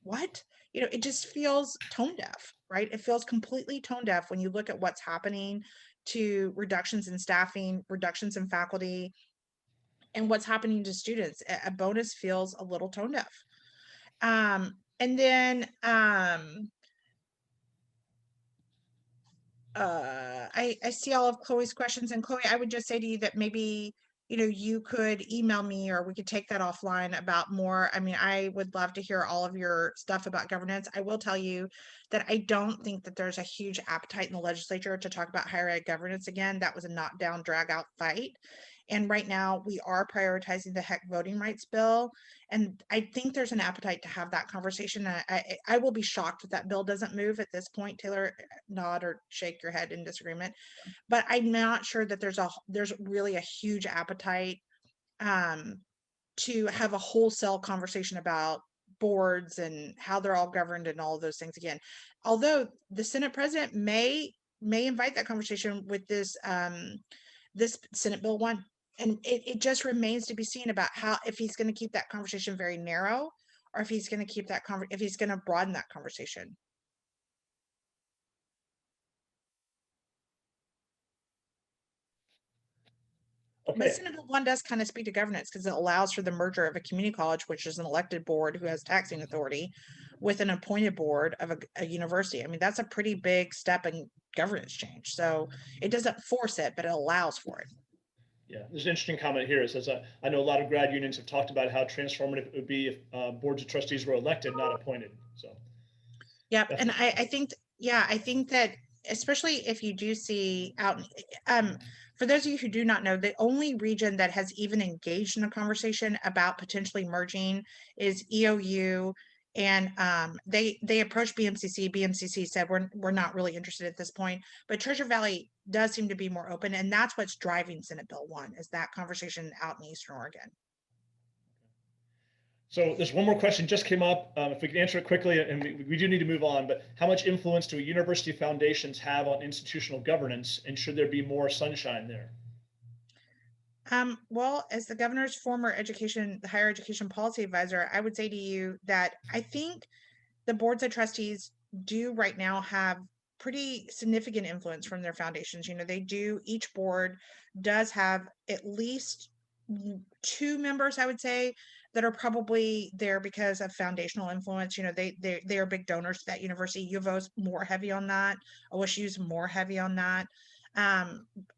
[SPEAKER 8] what? It just feels tone deaf, right? It feels completely tone deaf when you look at what's happening to reductions in staffing, reductions in faculty, and what's happening to students. A bonus feels a little tone deaf. And then I see all of Chloe's questions, and Chloe, I would just say to you that maybe you could email me, or we could take that offline about more. I mean, I would love to hear all of your stuff about governance. I will tell you that I don't think that there's a huge appetite in the legislature to talk about higher ed governance again. That was a knockdown, drag out fight. And right now we are prioritizing the HEC voting rights bill. And I think there's an appetite to have that conversation. I will be shocked if that bill doesn't move at this point. Taylor, nod or shake your head in disagreement. But I'm not sure that there's really a huge appetite to have a wholesale conversation about boards and how they're all governed and all of those things again. Although the Senate president may invite that conversation with this Senate Bill 1. And it just remains to be seen about if he's going to keep that conversation very narrow, or if he's going to keep that if he's going to broaden that conversation. But
[SPEAKER 2] Okay,
[SPEAKER 8] Senate Bill 1 does kind of speak to governance because it allows for the merger of a community college, which is an elected board who has taxing authority, with an appointed board of a university. I mean, that's a pretty big step in governance change. So it doesn't force it, but it allows for it.
[SPEAKER 2] yeah, there's an interesting comment here. It says, I know a lot of grad unions have talked about how transformative it would be if boards of trustees were elected, not appointed. So,
[SPEAKER 8] Yep. And I think, yeah, I think that especially if you do see out, for those of you who do not know, the only region that has even engaged in a conversation about potentially merging is EOU. And they approached BMCC. BMCC said, we're not really interested at this point, but Treasure Valley does seem to be more open. And that's what's driving Senate Bill 1 is that conversation out in Eastern Oregon.
[SPEAKER 2] so there's one more question just came up. If we can answer it quickly, and we do need to move on, but how much influence do university foundations have on institutional governance, and should there be more sunshine there?
[SPEAKER 8] Well, as the governor's former higher education policy advisor, I would say to you that I think the boards of trustees do right now have pretty significant influence from their foundations. You know, each board does have at least 2 members, I would say, that are probably there because of foundational influence. You know, they are big donors to that university. U of O's more heavy on that. OSU's more heavy on that.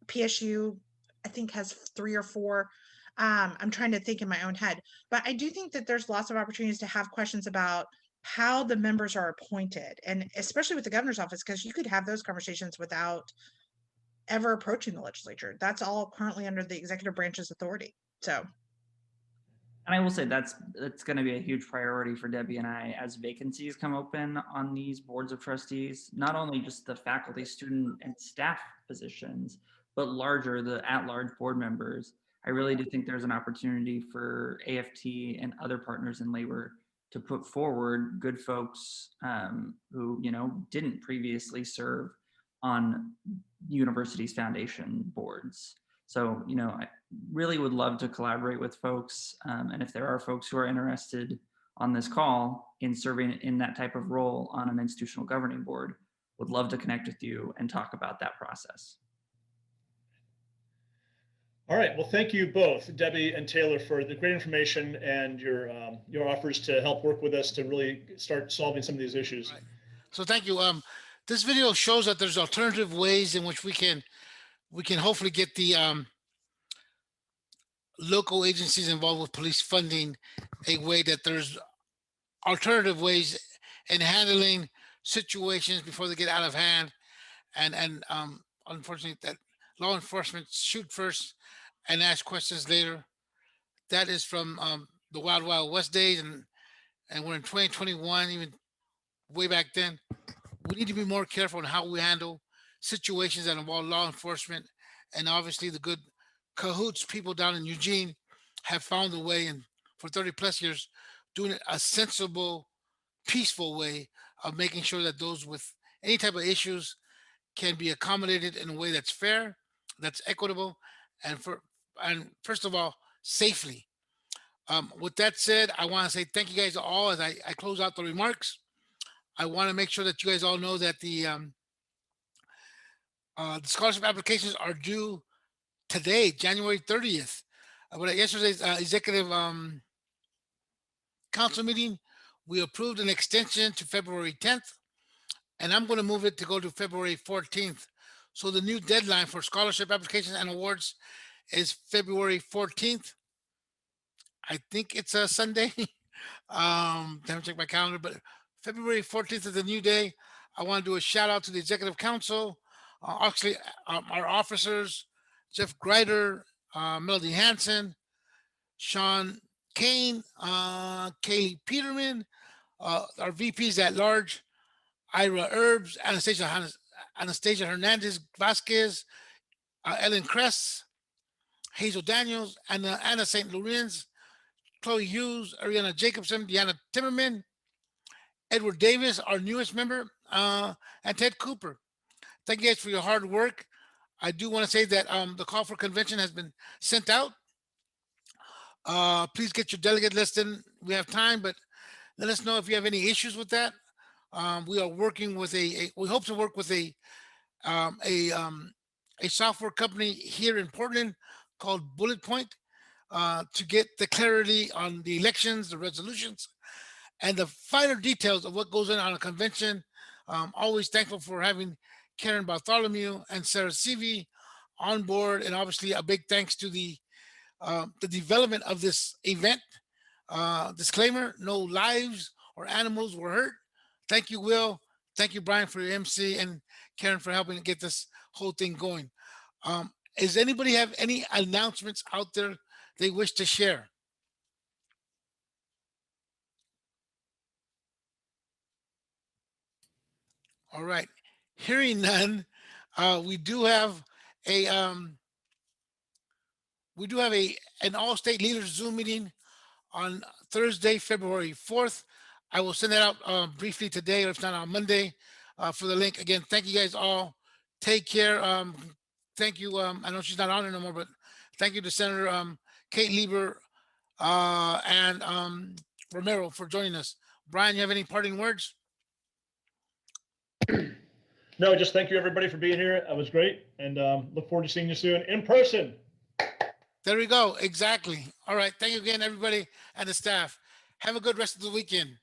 [SPEAKER 8] PSU, I think, has 3 or 4. I'm trying to think in my own head, but I do think that there's lots of opportunities to have questions about how the members are appointed, and especially with the governor's office, because you could have those conversations without ever approaching the legislature. That's all currently under the executive branch's authority. So.
[SPEAKER 7] And I will say that's going to be a huge priority for Debbie and I as vacancies come open on these boards of trustees, not only just the faculty, student, and staff positions, but larger, the at-large board members. I really do think there's an opportunity for AFT and other partners in labor to put forward good folks who, you know, didn't previously serve on universities' foundation boards. So, you know, I really would love to collaborate with folks. And if there are folks who are interested on this call in serving in that type of role on an institutional governing board, would love to connect with you and talk about that process.
[SPEAKER 2] All right. Well, thank you both, Debbie and Taylor, for the great information and your offers to help work with us to really start solving some of these issues.
[SPEAKER 5] Right. So thank you. This video shows that there's alternative ways in which we can hopefully get the local agencies involved with police funding, a way that there's alternative ways in handling situations before they get out of hand, and unfortunately that law enforcement shoot first and ask questions later. That is from the Wild Wild West days, and we're in 2021. Even way back then, we need to be more careful in how we handle situations that involve law enforcement. And obviously the good cahoots people down in Eugene have found a way, and for 30 plus years, doing it a sensible, peaceful way of making sure that those with any type of issues can be accommodated in a way that's fair, that's equitable, and first of all, safely. With that said, I want to say thank you guys all as I close out the remarks. I want to make sure that you guys all know that the scholarship applications are due today, January 30th. But at yesterday's executive council meeting, we approved an extension to February 10th, and I'm going to move it to go to February 14th. So the new deadline for scholarship applications and awards is February 14th. I think it's a Sunday. Haven't checked my calendar, but February 14th is the new day. I want to do a shout out to the executive council, actually our officers, Jeff Greider, Melody Hansen, Sean Kane, Kaylee Peterman, our VPs at large, Ira Herbs, Anastasia Hernandez Vasquez, Ellen Kress, Hazel Daniels, Anna St. Lorenz, Chloe Hughes, Ariana Jacobson, Deanna Timmerman, Edward Davis, our newest member, and Ted Cooper. Thank you guys for your hard work. I do want to say that the call for convention has been sent out. Please get your delegate list in. We have time, but Let us know if you have any issues with that. We are working with we hope to work with um, a um, a software company here in Portland called Bullet Point to get the clarity on the elections, the resolutions, and the finer details of what goes on a convention. Always thankful for having Karen Bartholomew and Sarah Seavey on board, and obviously a big thanks to the development of this event. Disclaimer: no lives or animals were hurt. Thank you, Will. Thank you, Brian, for your MC, and Karen for helping to get this whole thing going. Does anybody have any announcements out there they wish to share? All right. Hearing none, we do have a an all-state leaders Zoom meeting on Thursday, February 4th. I will send that out briefly today, or if not on Monday, for the link. Again, thank you guys all. Take care. Thank you. I know she's not on it no more, but thank you to Senator Kate Lieber and Ramiro for joining us. Brian, you have any parting words?
[SPEAKER 2] No, just thank you everybody for being here. That was great, and look forward to seeing you soon in person.
[SPEAKER 5] There we go. Exactly. All right. Thank you again, everybody, and the staff. Have a good rest of the weekend.